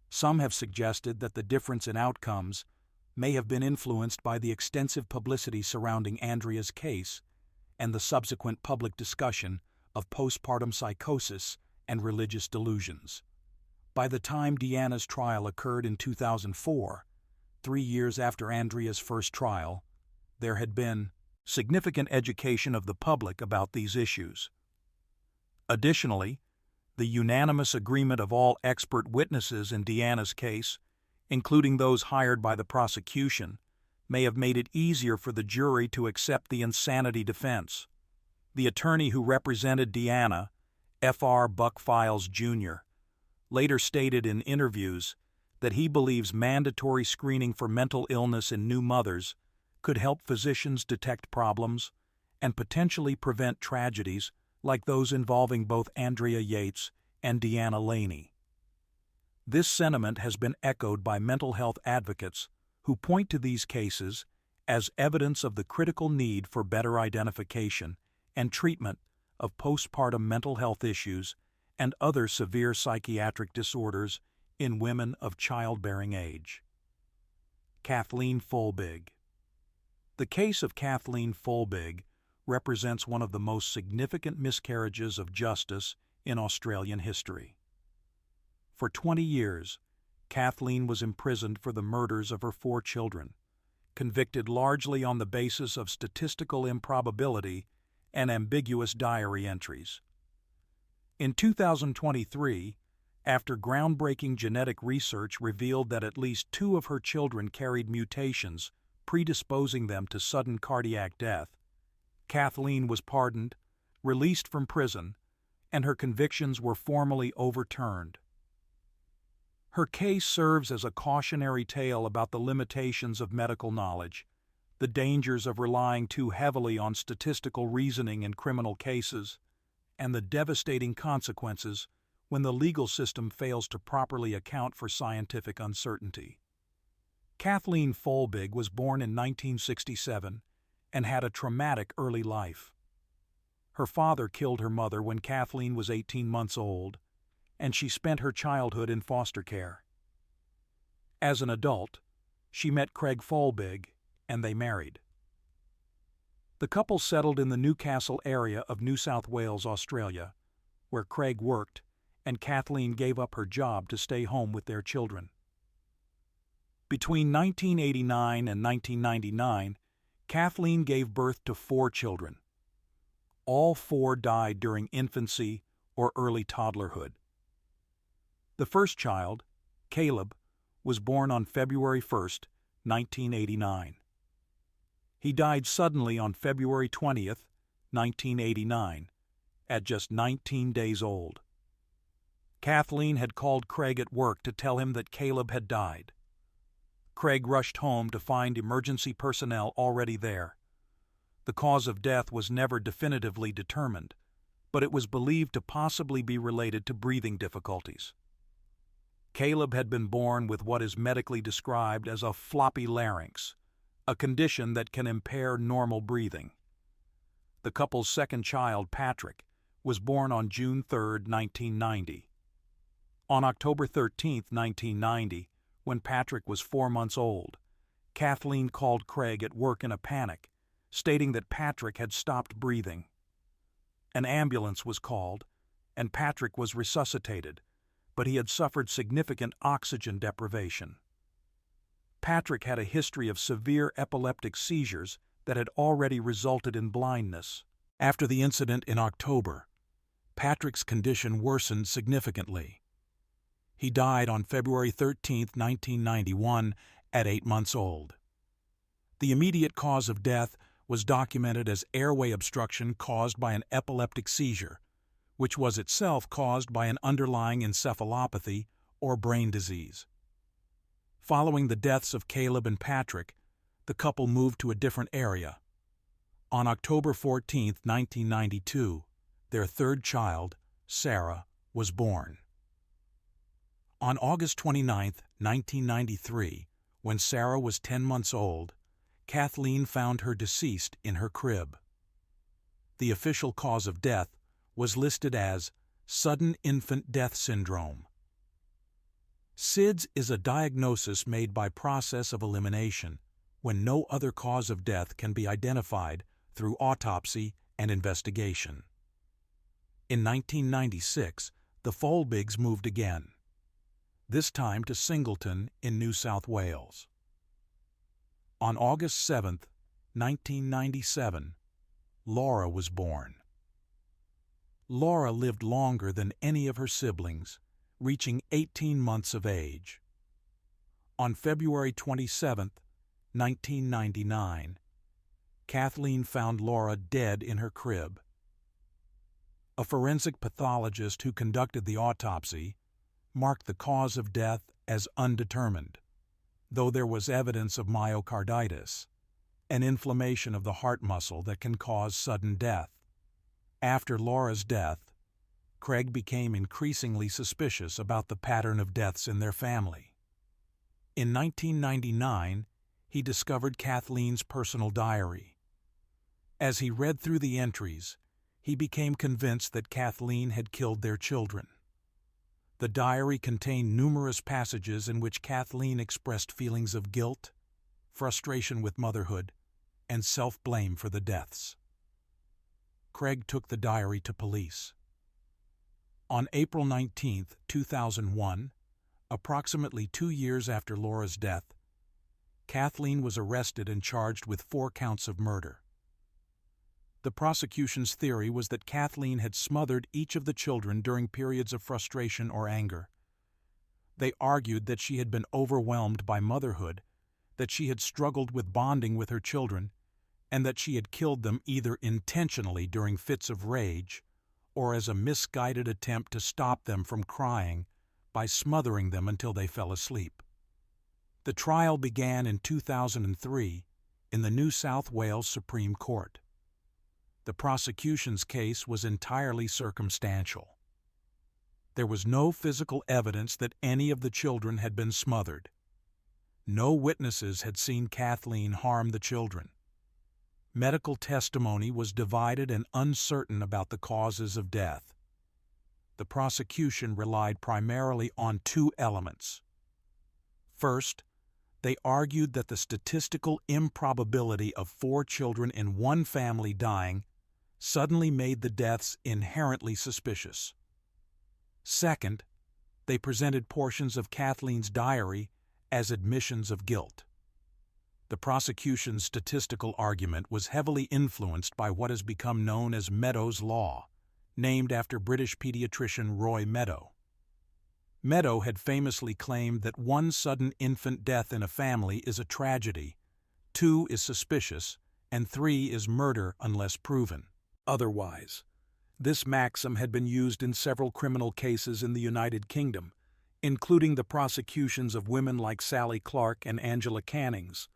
Some have suggested that the difference in outcomes may have been influenced by the extensive publicity surrounding Andrea's case and the subsequent public discussion of postpartum psychosis and religious delusions. By the time Deanna's trial occurred in 2004, 3 years after Andrea's first trial, there had been significant education of the public about these issues. Additionally, the unanimous agreement of all expert witnesses in Deanna's case, including those hired by the prosecution, may have made it easier for the jury to accept the insanity defense. The attorney who represented Deanna, F.R. Buck Files, Jr., later stated in interviews that he believes mandatory screening for mental illness in new mothers could help physicians detect problems and potentially prevent tragedies like those involving both Andrea Yates and Deanna Laney. This sentiment has been echoed by mental health advocates who point to these cases as evidence of the critical need for better identification and treatment of postpartum mental health issues and other severe psychiatric disorders in women of childbearing age. Kathleen Folbigg. The case of Kathleen Folbigg represents one of the most significant miscarriages of justice in Australian history. For 20 years, Kathleen was imprisoned for the murders of her 4 children, convicted largely on the basis of statistical improbability and ambiguous diary entries. In 2023, after groundbreaking genetic research revealed that at least 2 of her children carried mutations predisposing them to sudden cardiac death, Kathleen was pardoned, released from prison, and her convictions were formally overturned. Her case serves as a cautionary tale about the limitations of medical knowledge, the dangers of relying too heavily on statistical reasoning in criminal cases, and the devastating consequences when the legal system fails to properly account for scientific uncertainty. Kathleen Folbigg was born in 1967 and had a traumatic early life. Her father killed her mother when Kathleen was 18 months old, and she spent her childhood in foster care. As an adult, she met Craig Folbigg, and they married. The couple settled in the Newcastle area of New South Wales, Australia, where Craig worked, and Kathleen gave up her job to stay home with their children. Between 1989 and 1999, Kathleen gave birth to 4 children. All 4 died during infancy or early toddlerhood. The first child, Caleb, was born on February 1, 1989. He died suddenly on February 20, 1989, at just 19 days old. Kathleen had called Craig at work to tell him that Caleb had died. Craig rushed home to find emergency personnel already there. The cause of death was never definitively determined, but it was believed to possibly be related to breathing difficulties. Caleb had been born with what is medically described as a floppy larynx, a condition that can impair normal breathing. The couple's second child, Patrick, was born on June 3, 1990. On October 13, 1990, when Patrick was 4 months old, Kathleen called Craig at work in a panic, stating that Patrick had stopped breathing. An ambulance was called, and Patrick was resuscitated, but he had suffered significant oxygen deprivation. Patrick had a history of severe epileptic seizures that had already resulted in blindness. After the incident in October, Patrick's condition worsened significantly. He died on February 13, 1991, at 8 months old. The immediate cause of death was documented as airway obstruction caused by an epileptic seizure, which was itself caused by an underlying encephalopathy or brain disease. Following the deaths of Caleb and Patrick, the couple moved to a different area. On October 14, 1992, their third child, Sarah, was born. On August 29, 1993, when Sarah was 10 months old, Kathleen found her deceased in her crib. The official cause of death was listed as sudden infant death syndrome. SIDS is a diagnosis made by process of elimination when no other cause of death can be identified through autopsy and investigation. In 1996, the Folbiggs moved again, this time to Singleton in New South Wales. On August 7, 1997, Laura was born. Laura lived longer than any of her siblings, reaching 18 months of age. On February 27, 1999, Kathleen found Laura dead in her crib. A forensic pathologist who conducted the autopsy marked the cause of death as undetermined, though there was evidence of myocarditis, an inflammation of the heart muscle that can cause sudden death. After Laura's death, Craig became increasingly suspicious about the pattern of deaths in their family. In 1999, he discovered Kathleen's personal diary. As he read through the entries, he became convinced that Kathleen had killed their children. The diary contained numerous passages in which Kathleen expressed feelings of guilt, frustration with motherhood, and self-blame for the deaths. Craig took the diary to police. On April 19, 2001, approximately 2 years after Laura's death, Kathleen was arrested and charged with 4 counts of murder. The prosecution's theory was that Kathleen had smothered each of the children during periods of frustration or anger. They argued that she had been overwhelmed by motherhood, that she had struggled with bonding with her children, and that she had killed them either intentionally during fits of rage or as a misguided attempt to stop them from crying by smothering them until they fell asleep. The trial began in 2003 in the New South Wales Supreme Court. The prosecution's case was entirely circumstantial. There was no physical evidence that any of the children had been smothered. No witnesses had seen Kathleen harm the children. Medical testimony was divided and uncertain about the causes of death. The prosecution relied primarily on 2 elements. First, they argued that the statistical improbability of 4 children in one family dying suddenly made the deaths inherently suspicious. Second, they presented portions of Kathleen's diary as admissions of guilt. The prosecution's statistical argument was heavily influenced by what has become known as Meadows' Law, named after British pediatrician Roy Meadow. Meadow had famously claimed that 1 sudden infant death in a family is a tragedy, 2 is suspicious, and 3 is murder unless proven otherwise. This maxim had been used in several criminal cases in the United Kingdom, including the prosecutions of women like Sally Clark and Angela Cannings,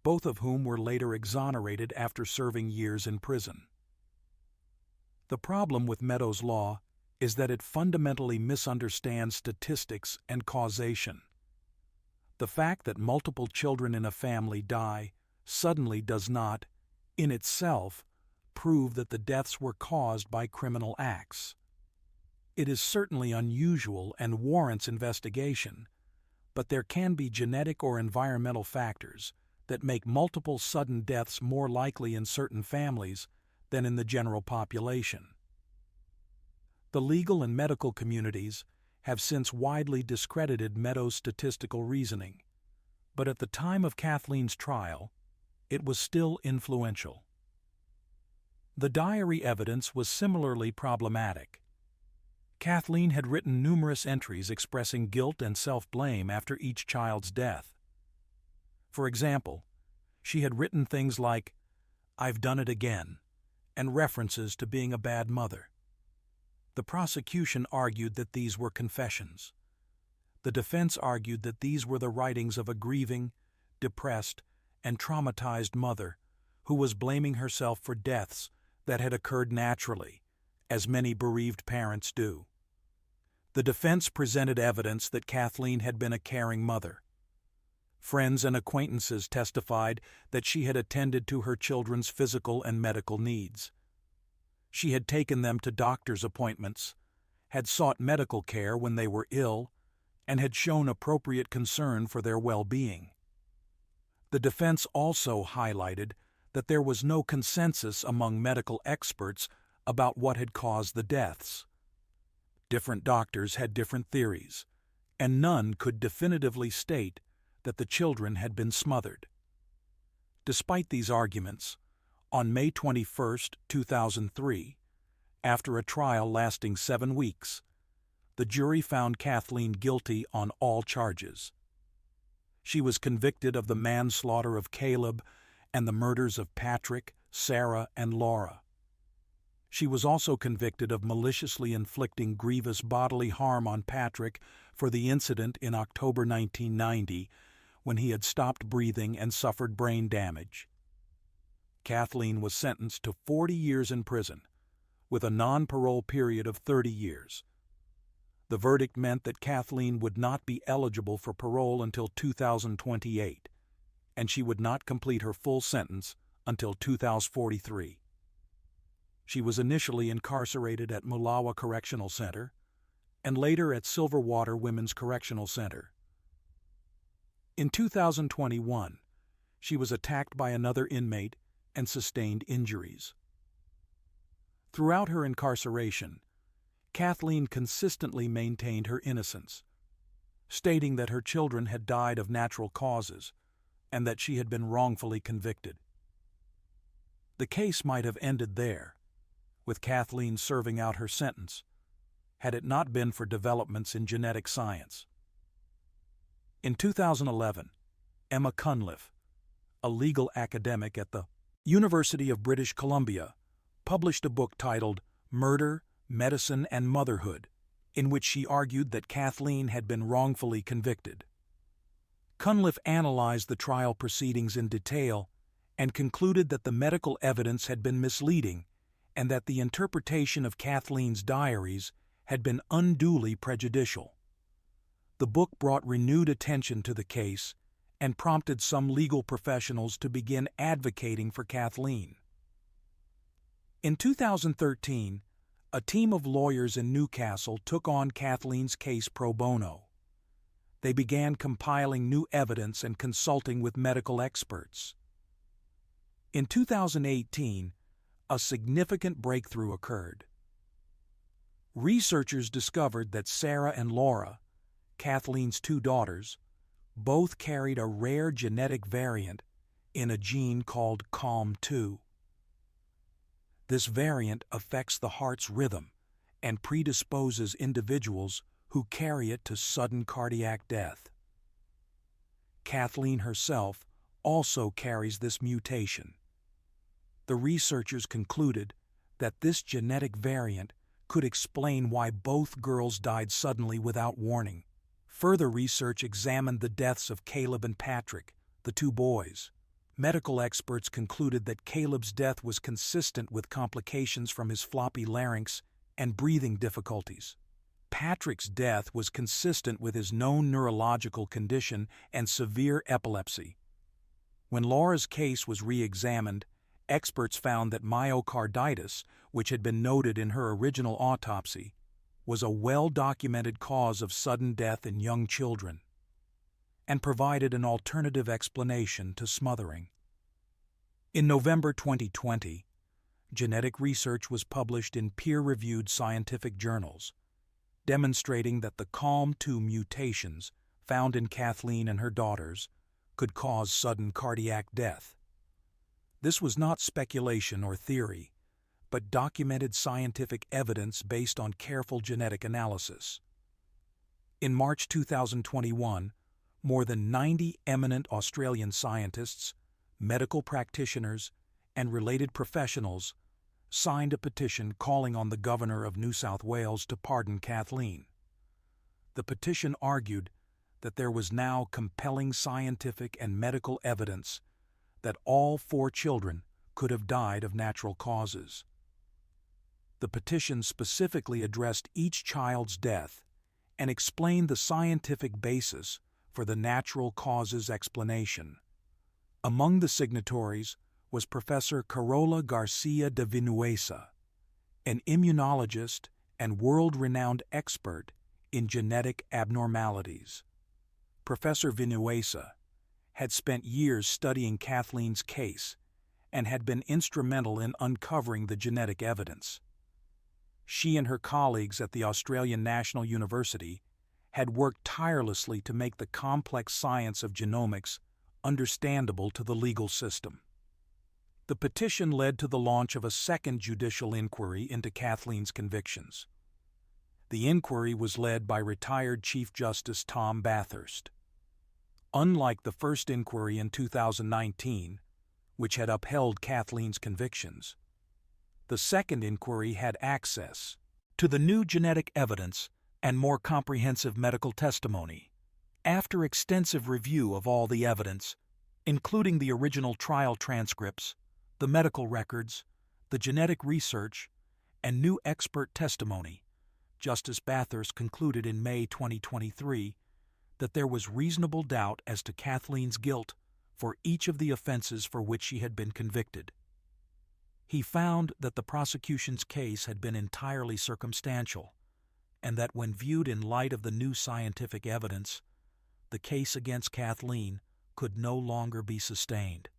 both of whom were later exonerated after serving years in prison. The problem with Meadows' Law is that it fundamentally misunderstands statistics and causation. The fact that multiple children in a family die suddenly does not, in itself, prove that the deaths were caused by criminal acts. It is certainly unusual and warrants investigation, but there can be genetic or environmental factors that make multiple sudden deaths more likely in certain families than in the general population. The legal and medical communities have since widely discredited Meadows' statistical reasoning, but at the time of Kathleen's trial, it was still influential. The diary evidence was similarly problematic. Kathleen had written numerous entries expressing guilt and self-blame after each child's death. For example, she had written things like, "I've done it again," and references to being a bad mother. The prosecution argued that these were confessions. The defense argued that these were the writings of a grieving, depressed, and traumatized mother who was blaming herself for deaths that had occurred naturally, as many bereaved parents do. The defense presented evidence that Kathleen had been a caring mother. Friends and acquaintances testified that she had attended to her children's physical and medical needs. She had taken them to doctor's appointments, had sought medical care when they were ill, and had shown appropriate concern for their well-being. The defense also highlighted that there was no consensus among medical experts about what had caused the deaths. Different doctors had different theories, and none could definitively state that the children had been smothered. Despite these arguments, on May 21, 2003, after a trial lasting 7 weeks, the jury found Kathleen guilty on all charges. She was convicted of the manslaughter of Caleb and the murders of Patrick, Sarah, and Laura. She was also convicted of maliciously inflicting grievous bodily harm on Patrick for the incident in October 1990 when he had stopped breathing and suffered brain damage. Kathleen was sentenced to 40 years in prison, with a non-parole period of 30 years. The verdict meant that Kathleen would not be eligible for parole until 2028, and she would not complete her full sentence until 2043. She was initially incarcerated at Mulawa Correctional Center and later at Silverwater Women's Correctional Center. In 2021, she was attacked by another inmate and sustained injuries. Throughout her incarceration, Kathleen consistently maintained her innocence, stating that her children had died of natural causes and that she had been wrongfully convicted. The case might have ended there, with Kathleen serving out her sentence, had it not been for developments in genetic science. In 2011, Emma Cunliffe, a legal academic at the University of British Columbia, published a book titled Murder, Medicine, and Motherhood, in which she argued that Kathleen had been wrongfully convicted. Cunliffe analyzed the trial proceedings in detail and concluded that the medical evidence had been misleading and that the interpretation of Kathleen's diaries had been unduly prejudicial. The book brought renewed attention to the case and prompted some legal professionals to begin advocating for Kathleen. In 2013, a team of lawyers in Newcastle took on Kathleen's case pro bono. They began compiling new evidence and consulting with medical experts. In 2018, a significant breakthrough occurred. Researchers discovered that Sarah and Laura, Kathleen's two daughters, both carried a rare genetic variant in a gene called COM2. This variant affects the heart's rhythm and predisposes individuals who carry it to sudden cardiac death. Kathleen herself also carries this mutation. The researchers concluded that this genetic variant could explain why both girls died suddenly without warning. Further research examined the deaths of Caleb and Patrick, the two boys. Medical experts concluded that Caleb's death was consistent with complications from his floppy larynx and breathing difficulties. Patrick's death was consistent with his known neurological condition and severe epilepsy. When Laura's case was re-examined, experts found that myocarditis, which had been noted in her original autopsy, was a well-documented cause of sudden death in young children, and provided an alternative explanation to smothering. In November 2020, genetic research was published in peer-reviewed scientific journals, demonstrating that the COM2 mutations found in Kathleen and her daughters could cause sudden cardiac death. This was not speculation or theory, but documented scientific evidence based on careful genetic analysis. In March 2021, more than 90 eminent Australian scientists, medical practitioners, and related professionals signed a petition calling on the Governor of New South Wales to pardon Kathleen. The petition argued that there was now compelling scientific and medical evidence that all 4 children could have died of natural causes. The petition specifically addressed each child's death and explained the scientific basis for the natural causes explanation. Among the signatories was Professor Carola Garcia de Vinuesa, an immunologist and world-renowned expert in genetic abnormalities. Professor Vinuesa had spent years studying Kathleen's case and had been instrumental in uncovering the genetic evidence. She and her colleagues at the Australian National University had worked tirelessly to make the complex science of genomics understandable to the legal system. The petition led to the launch of a second judicial inquiry into Kathleen's convictions. The inquiry was led by retired Chief Justice Tom Bathurst. Unlike the first inquiry in 2019, which had upheld Kathleen's convictions, the second inquiry had access to the new genetic evidence and more comprehensive medical testimony. After extensive review of all the evidence, including the original trial transcripts, the medical records, the genetic research, and new expert testimony, Justice Bathurst concluded in May 2023 that there was reasonable doubt as to Kathleen's guilt for each of the offenses for which she had been convicted. He found that the prosecution's case had been entirely circumstantial, and that when viewed in light of the new scientific evidence, the case against Kathleen could no longer be sustained.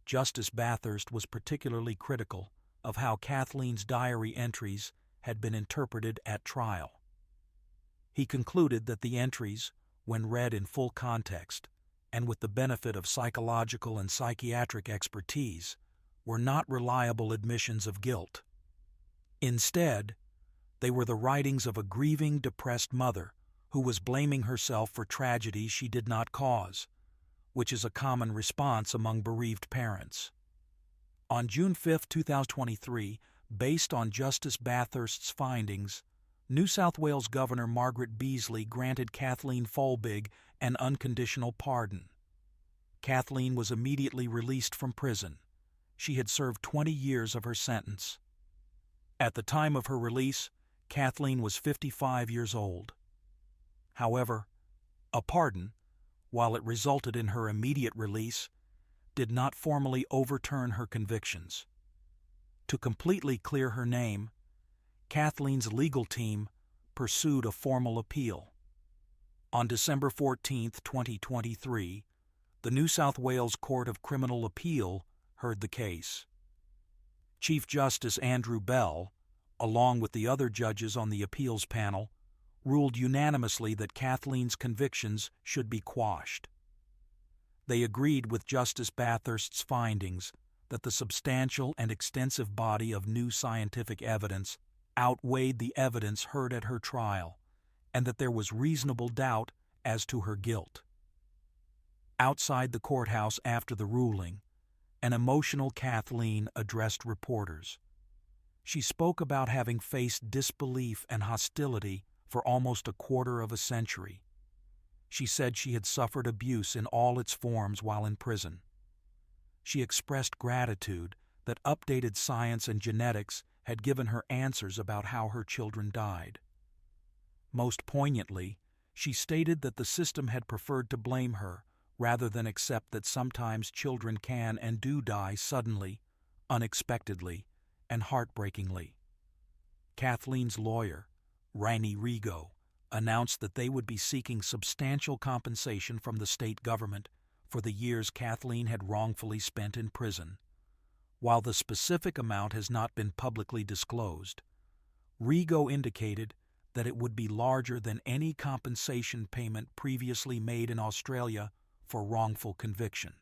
Justice Bathurst was particularly critical of how Kathleen's diary entries had been interpreted at trial. He concluded that the entries, when read in full context and with the benefit of psychological and psychiatric expertise, were not reliable admissions of guilt. Instead, they were the writings of a grieving, depressed mother who was blaming herself for tragedies she did not cause, which is a common response among bereaved parents. On June 5, 2023, based on Justice Bathurst's findings, New South Wales Governor Margaret Beazley granted Kathleen Folbigg an unconditional pardon. Kathleen was immediately released from prison. She had served 20 years of her sentence. At the time of her release, Kathleen was 55 years old. However, a pardon, while it resulted in her immediate release, did not formally overturn her convictions. To completely clear her name, Kathleen's legal team pursued a formal appeal. On December 14, 2023, the New South Wales Court of Criminal Appeal heard the case. Chief Justice Andrew Bell, along with the other judges on the appeals panel, ruled unanimously that Kathleen's convictions should be quashed. They agreed with Justice Bathurst's findings that the substantial and extensive body of new scientific evidence outweighed the evidence heard at her trial, and that there was reasonable doubt as to her guilt. Outside the courthouse after the ruling, an emotional Kathleen addressed reporters. She spoke about having faced disbelief and hostility for almost a quarter of a century. She said she had suffered abuse in all its forms while in prison. She expressed gratitude that updated science and genetics had given her answers about how her children died. Most poignantly, she stated that the system had preferred to blame her rather than accept that sometimes children can and do die suddenly, unexpectedly, and heartbreakingly. Kathleen's lawyer, Rainey Rigo, announced that they would be seeking substantial compensation from the state government for the years Kathleen had wrongfully spent in prison. While the specific amount has not been publicly disclosed, Rigo indicated that it would be larger than any compensation payment previously made in Australia for wrongful conviction.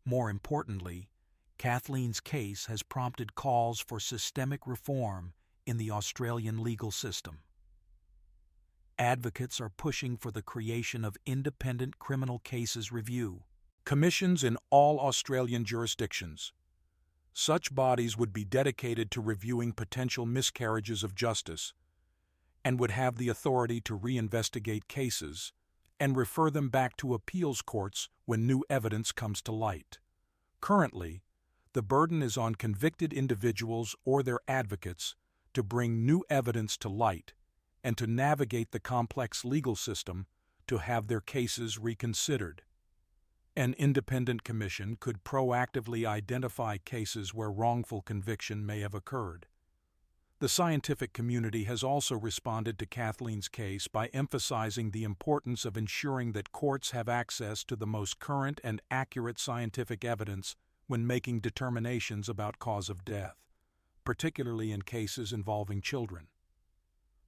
More importantly, Kathleen's case has prompted calls for systemic reform in the Australian legal system. Advocates are pushing for the creation of independent criminal cases review commissions in all Australian jurisdictions. Such bodies would be dedicated to reviewing potential miscarriages of justice and would have the authority to reinvestigate cases and refer them back to appeals courts when new evidence comes to light. Currently, the burden is on convicted individuals or their advocates to bring new evidence to light and to navigate the complex legal system to have their cases reconsidered. An independent commission could proactively identify cases where wrongful conviction may have occurred. The scientific community has also responded to Kathleen's case by emphasizing the importance of ensuring that courts have access to the most current and accurate scientific evidence when making determinations about cause of death, particularly in cases involving children.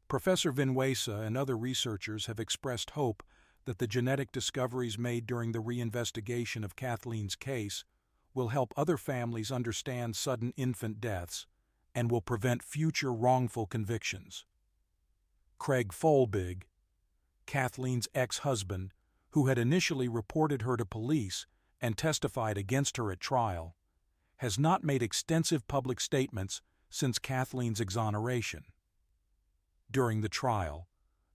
Professor Vinuesa and other researchers have expressed hope that the genetic discoveries made during the reinvestigation of Kathleen's case will help other families understand sudden infant deaths and will prevent future wrongful convictions. Craig Folbigg, Kathleen's ex-husband, who had initially reported her to police and testified against her at trial, has not made extensive public statements since Kathleen's exoneration. During the trial,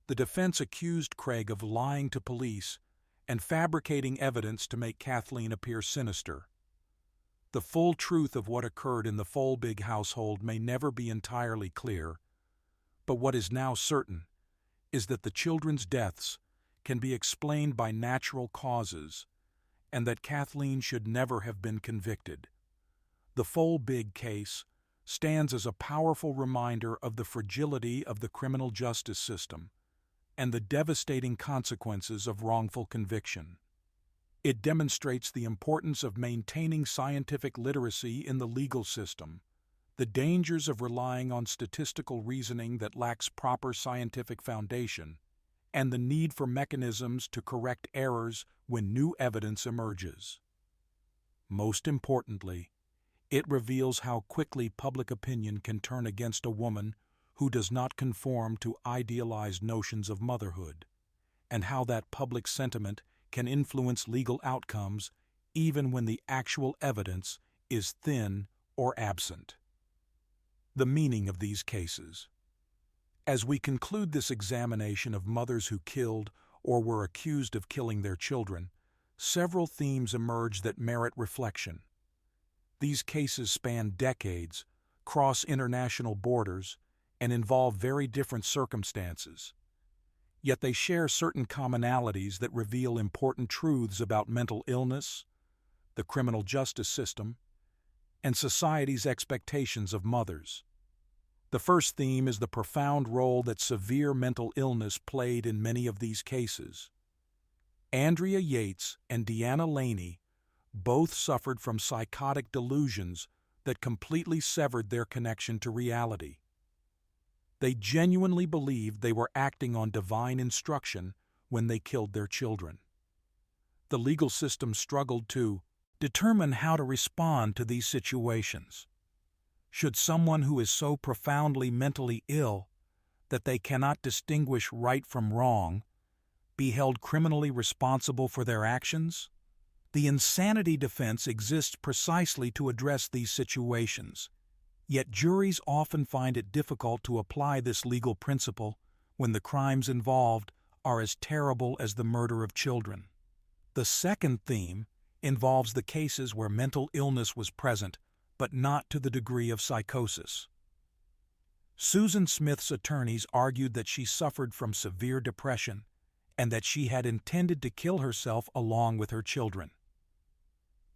the defense accused Craig of lying to police and fabricating evidence to make Kathleen appear sinister. The full truth of what occurred in the Folbigg household may never be entirely clear, but what is now certain is that the children's deaths can be explained by natural causes and that Kathleen should never have been convicted. The Folbigg case stands as a powerful reminder of the fragility of the criminal justice system and the devastating consequences of wrongful conviction. It demonstrates the importance of maintaining scientific literacy in the legal system, the dangers of relying on statistical reasoning that lacks proper scientific foundation, and the need for mechanisms to correct errors when new evidence emerges. Most importantly, it reveals how quickly public opinion can turn against a woman who does not conform to idealized notions of motherhood, and how that public sentiment can influence legal outcomes even when the actual evidence is thin or absent. The meaning of these cases. As we conclude this examination of mothers who killed or were accused of killing their children, several themes emerge that merit reflection. These cases span decades, cross international borders, and involve very different circumstances. Yet they share certain commonalities that reveal important truths about mental illness, the criminal justice system, and society's expectations of mothers. The first theme is the profound role that severe mental illness played in many of these cases. Andrea Yates and Deanna Laney both suffered from psychotic delusions that completely severed their connection to reality. They genuinely believed they were acting on divine instruction when they killed their children. The legal system struggled to determine how to respond to these situations. Should someone who is so profoundly mentally ill that they cannot distinguish right from wrong be held criminally responsible for their actions? The insanity defense exists precisely to address these situations, yet juries often find it difficult to apply this legal principle when the crimes involved are as terrible as the murder of children. The second theme involves the cases where mental illness was present, but not to the degree of psychosis. Susan Smith's attorneys argued that she suffered from severe depression and that she had intended to kill herself along with her children.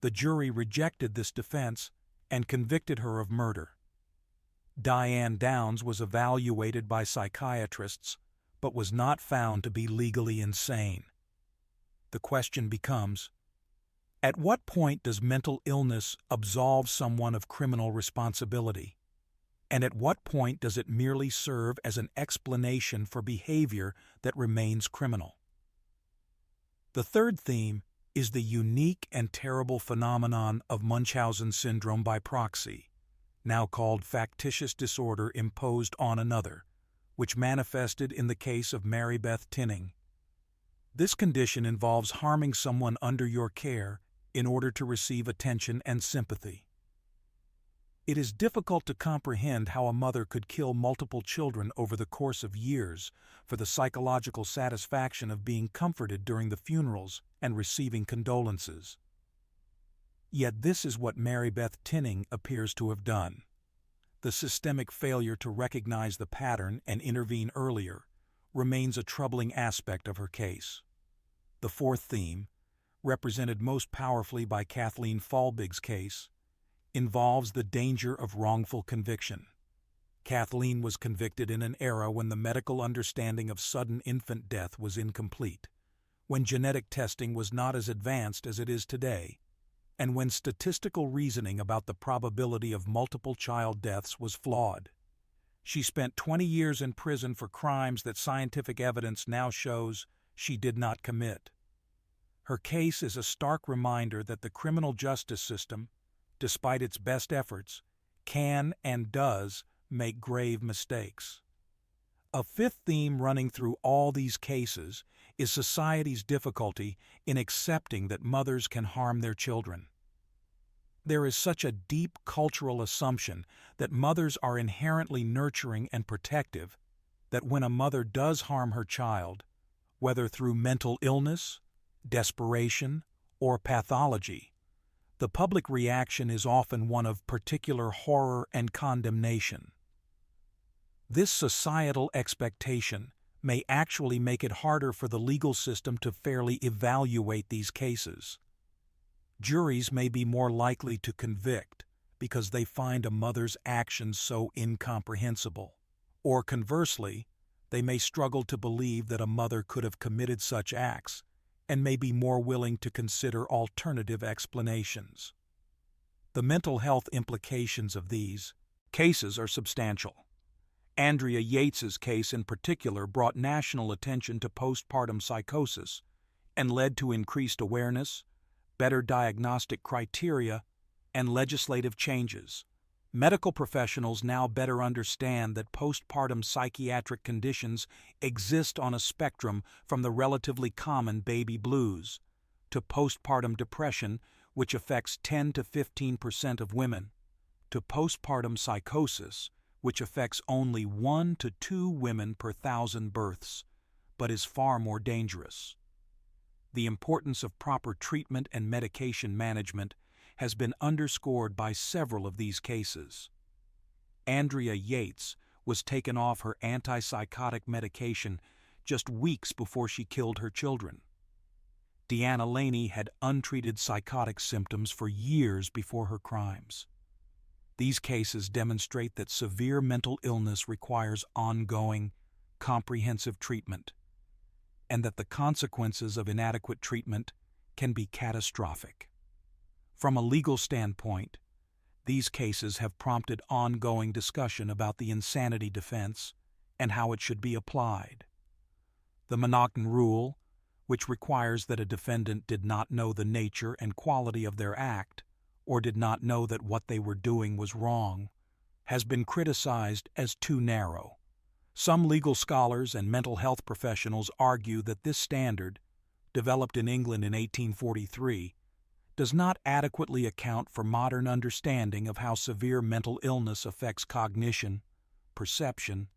The jury rejected this defense and convicted her of murder. Diane Downs was evaluated by psychiatrists but was not found to be legally insane. The question becomes, at what point does mental illness absolve someone of criminal responsibility? And at what point does it merely serve as an explanation for behavior that remains criminal? The third theme is the unique and terrible phenomenon of Munchausen syndrome by proxy, now called factitious disorder imposed on another, which manifested in the case of Marybeth Tinning. This condition involves harming someone under your care in order to receive attention and sympathy. It is difficult to comprehend how a mother could kill multiple children over the course of years for the psychological satisfaction of being comforted during the funerals and receiving condolences. Yet this is what Marybeth Tinning appears to have done. The systemic failure to recognize the pattern and intervene earlier remains a troubling aspect of her case. The fourth theme, represented most powerfully by Kathleen Folbigg's case, involves the danger of wrongful conviction. Kathleen was convicted in an era when the medical understanding of sudden infant death was incomplete, when genetic testing was not as advanced as it is today, and when statistical reasoning about the probability of multiple child deaths was flawed. She spent 20 years in prison for crimes that scientific evidence now shows she did not commit. Her case is a stark reminder that the criminal justice system, despite its best efforts, can and does make grave mistakes. A fifth theme running through all these cases is society's difficulty in accepting that mothers can harm their children. There is such a deep cultural assumption that mothers are inherently nurturing and protective that when a mother does harm her child, whether through mental illness, desperation, or pathology, the public reaction is often one of particular horror and condemnation. This societal expectation may actually make it harder for the legal system to fairly evaluate these cases. Juries may be more likely to convict because they find a mother's actions so incomprehensible, or conversely, they may struggle to believe that a mother could have committed such acts and may be more willing to consider alternative explanations. The mental health implications of these cases are substantial. Andrea Yates's case in particular brought national attention to postpartum psychosis and led to increased awareness, better diagnostic criteria, and legislative changes. Medical professionals now better understand that postpartum psychiatric conditions exist on a spectrum from the relatively common baby blues to postpartum depression, which affects 10 to 15% of women, to postpartum psychosis, which affects only 1 to 2 women per 1,000 births, but is far more dangerous. The importance of proper treatment and medication management has been underscored by several of these cases. Andrea Yates was taken off her antipsychotic medication just weeks before she killed her children. Deanna Laney had untreated psychotic symptoms for years before her crimes. These cases demonstrate that severe mental illness requires ongoing, comprehensive treatment, and that the consequences of inadequate treatment can be catastrophic. From a legal standpoint, these cases have prompted ongoing discussion about the insanity defense and how it should be applied. The Munchausen rule, which requires that a defendant did not know the nature and quality of their act, or did not know that what they were doing was wrong, has been criticized as too narrow. Some legal scholars and mental health professionals argue that this standard, developed in England in 1843, does not adequately account for modern understanding of how severe mental illness affects cognition, perception,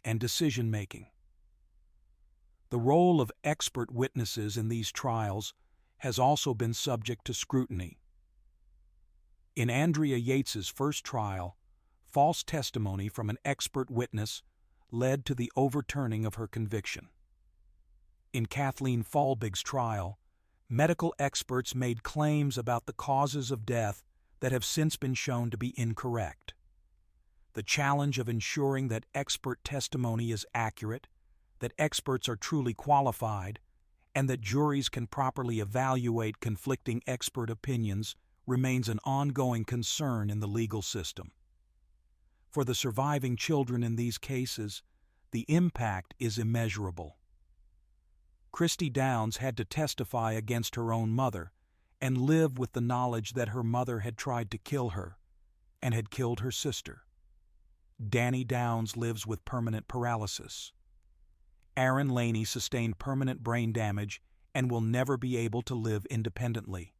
and decision-making. The role of expert witnesses in these trials has also been subject to scrutiny. In Andrea Yates's first trial, false testimony from an expert witness led to the overturning of her conviction. In Kathleen Folbigg's trial, medical experts made claims about the causes of death that have since been shown to be incorrect. The challenge of ensuring that expert testimony is accurate, that experts are truly qualified, and that juries can properly evaluate conflicting expert opinions remains an ongoing concern in the legal system. For the surviving children in these cases, the impact is immeasurable. Christy Downs had to testify against her own mother and live with the knowledge that her mother had tried to kill her and had killed her sister. Diane Downs lives with permanent paralysis. Dianna Laney sustained permanent brain damage and will never be able to live independently.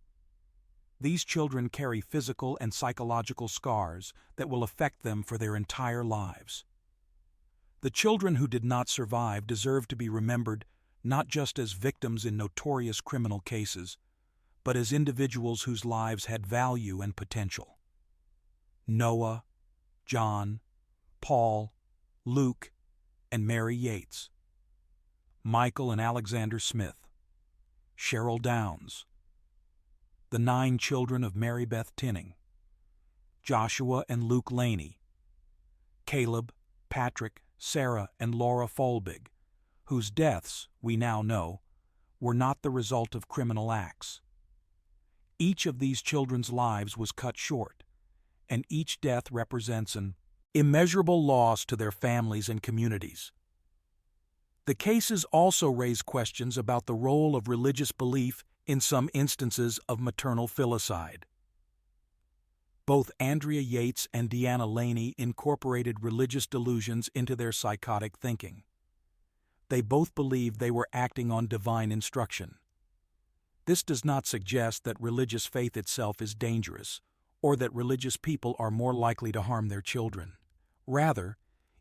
These children carry physical and psychological scars that will affect them for their entire lives. The children who did not survive deserve to be remembered not just as victims in notorious criminal cases, but as individuals whose lives had value and potential. Noah, John, Paul, Luke, and Mary Yates. Michael and Alexander Smith. Cheryl Downs. The 9 children of Marybeth Tinning. Joshua and Luke Laney. Caleb, Patrick, Sarah, and Laura Folbigg, whose deaths, we now know, were not the result of criminal acts. Each of these children's lives was cut short, and each death represents an immeasurable loss to their families and communities. The cases also raise questions about the role of religious belief in some instances of maternal filicide. Both Andrea Yates and Deanna Laney incorporated religious delusions into their psychotic thinking. They both believed they were acting on divine instruction. This does not suggest that religious faith itself is dangerous, or that religious people are more likely to harm their children. Rather,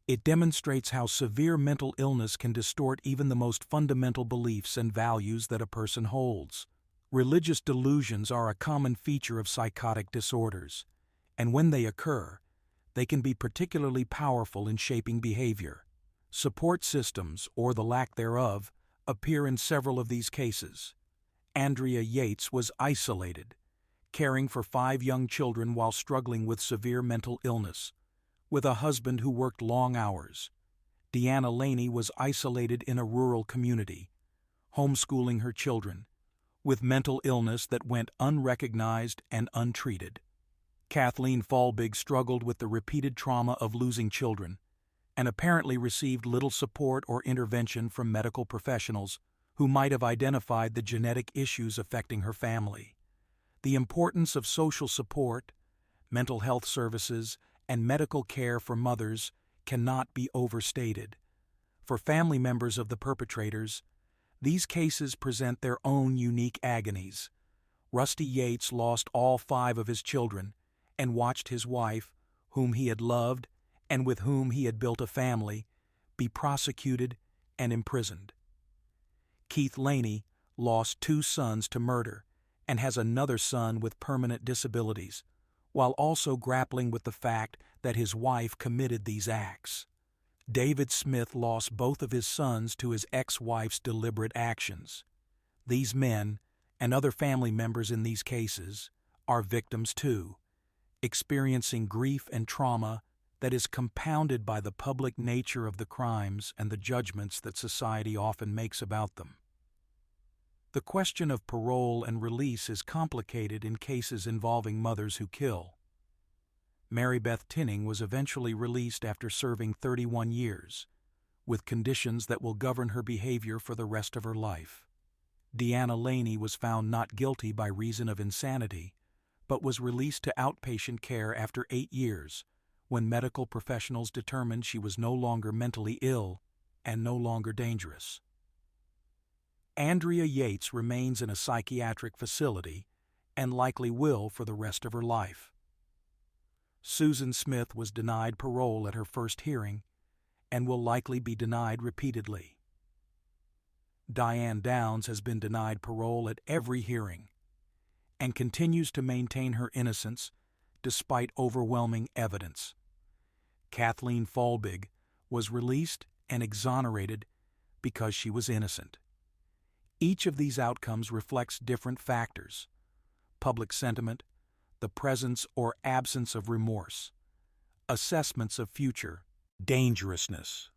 it demonstrates how severe mental illness can distort even the most fundamental beliefs and values that a person holds. Religious delusions are a common feature of psychotic disorders, and when they occur, they can be particularly powerful in shaping behavior. Support systems, or the lack thereof, appear in several of these cases. Andrea Yates was isolated, caring for 5 young children while struggling with severe mental illness, with a husband who worked long hours. Deanna Laney was isolated in a rural community, homeschooling her children, with mental illness that went unrecognized and untreated. Kathleen Folbigg struggled with the repeated trauma of losing children, and apparently received little support or intervention from medical professionals who might have identified the genetic issues affecting her family. The importance of social support, mental health services, and medical care for mothers cannot be overstated. For family members of the perpetrators, these cases present their own unique agonies. Rusty Yates lost all 5 of his children and watched his wife, whom he had loved and with whom he had built a family, be prosecuted and imprisoned. Keith Laney lost 2 sons to murder and has another son with permanent disabilities, while also grappling with the fact that his wife committed these acts. David Smith lost both of his sons to his ex-wife's deliberate actions. These men, and other family members in these cases, are victims too, experiencing grief and trauma that is compounded by the public nature of the crimes and the judgments that society often makes about them. The question of parole and release is complicated in cases involving mothers who kill. Marybeth Tinning was eventually released after serving 31 years, with conditions that will govern her behavior for the rest of her life. Deanna Laney was found not guilty by reason of insanity, but was released to outpatient care after 8 years, when medical professionals determined she was no longer mentally ill and no longer dangerous. Andrea Yates remains in a psychiatric facility and likely will for the rest of her life. Susan Smith was denied parole at her first hearing and will likely be denied repeatedly. Diane Downs has been denied parole at every hearing and continues to maintain her innocence despite overwhelming evidence. Kathleen Folbigg was released and exonerated because she was innocent. Each of these outcomes reflects different factors: public sentiment, the presence or absence of remorse, assessments of future dangerousness,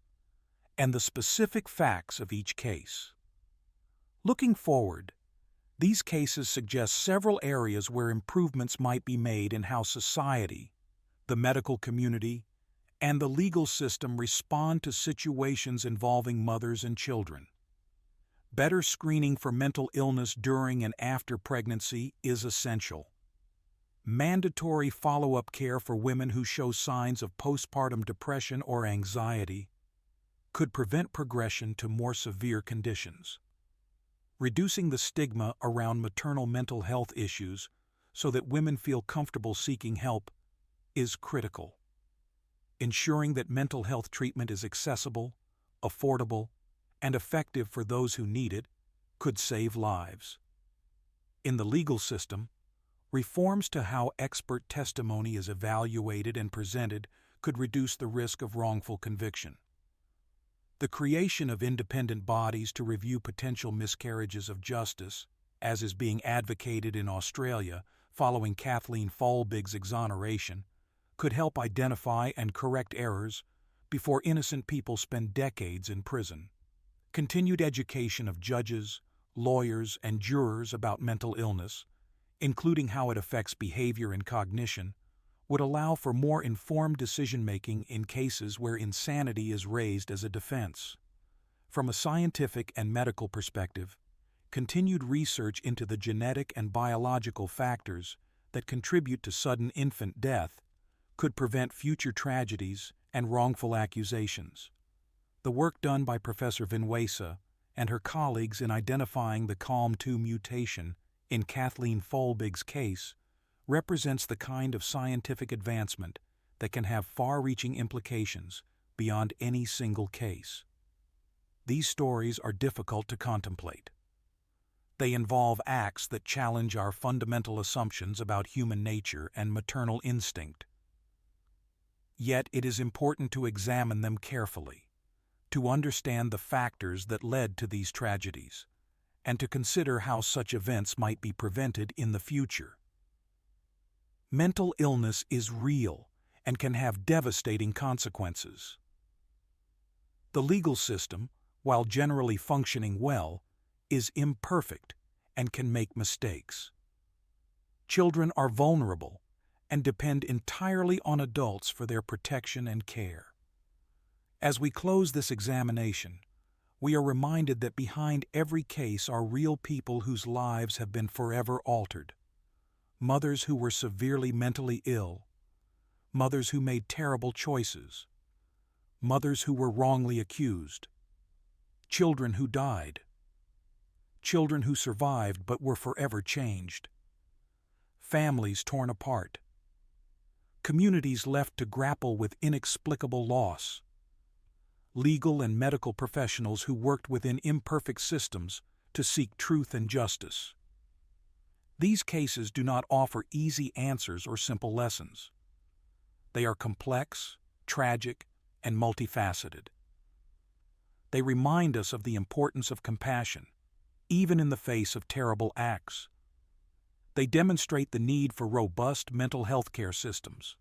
and the specific facts of each case. Looking forward, these cases suggest several areas where improvements might be made in how society, the medical community, and the legal system respond to situations involving mothers and children. Better screening for mental illness during and after pregnancy is essential. Mandatory follow-up care for women who show signs of postpartum depression or anxiety could prevent progression to more severe conditions. Reducing the stigma around maternal mental health issues so that women feel comfortable seeking help is critical. Ensuring that mental health treatment is accessible, affordable, and effective for those who need it could save lives. In the legal system, reforms to how expert testimony is evaluated and presented could reduce the risk of wrongful conviction. The creation of independent bodies to review potential miscarriages of justice, as is being advocated in Australia following Kathleen Folbigg's exoneration, could help identify and correct errors before innocent people spend decades in prison. Continued education of judges, lawyers, and jurors about mental illness, including how it affects behavior and cognition, would allow for more informed decision-making in cases where insanity is raised as a defense. From a scientific and medical perspective, continued research into the genetic and biological factors that contribute to sudden infant death could prevent future tragedies and wrongful accusations. The work done by Professor Vinuesa and her colleagues in identifying the CALM2 mutation in Kathleen Folbigg's case represents the kind of scientific advancement that can have far-reaching implications beyond any single case. These stories are difficult to contemplate. They involve acts that challenge our fundamental assumptions about human nature and maternal instinct. Yet it is important to examine them carefully, to understand the factors that led to these tragedies, and to consider how such events might be prevented in the future. Mental illness is real and can have devastating consequences. The legal system, while generally functioning well, is imperfect and can make mistakes. Children are vulnerable and depend entirely on adults for their protection and care. As we close this examination, we are reminded that behind every case are real people whose lives have been forever altered. Mothers who were severely mentally ill, mothers who made terrible choices, mothers who were wrongly accused, children who died, children who survived but were forever changed, families torn apart, communities left to grapple with inexplicable loss, legal and medical professionals who worked within imperfect systems to seek truth and justice. These cases do not offer easy answers or simple lessons. They are complex, tragic, and multifaceted. They remind us of the importance of compassion, even in the face of terrible acts. They demonstrate the need for robust mental health care systems.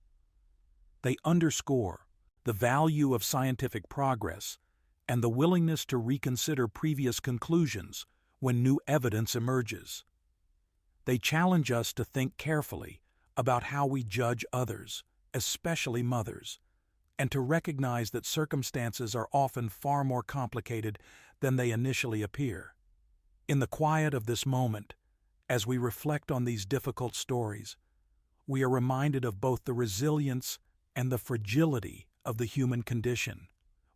They underscore the value of scientific progress and the willingness to reconsider previous conclusions when new evidence emerges. They challenge us to think carefully about how we judge others, especially mothers, and to recognize that circumstances are often far more complicated than they initially appear. In the quiet of this moment, as we reflect on these difficult stories, we are reminded of both the resilience and the fragility of the human condition.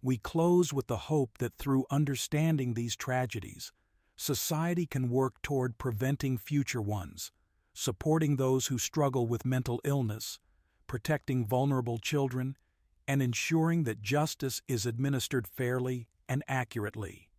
We close with the hope that through understanding these tragedies, society can work toward preventing future ones, supporting those who struggle with mental illness, protecting vulnerable children, and ensuring that justice is administered fairly and accurately.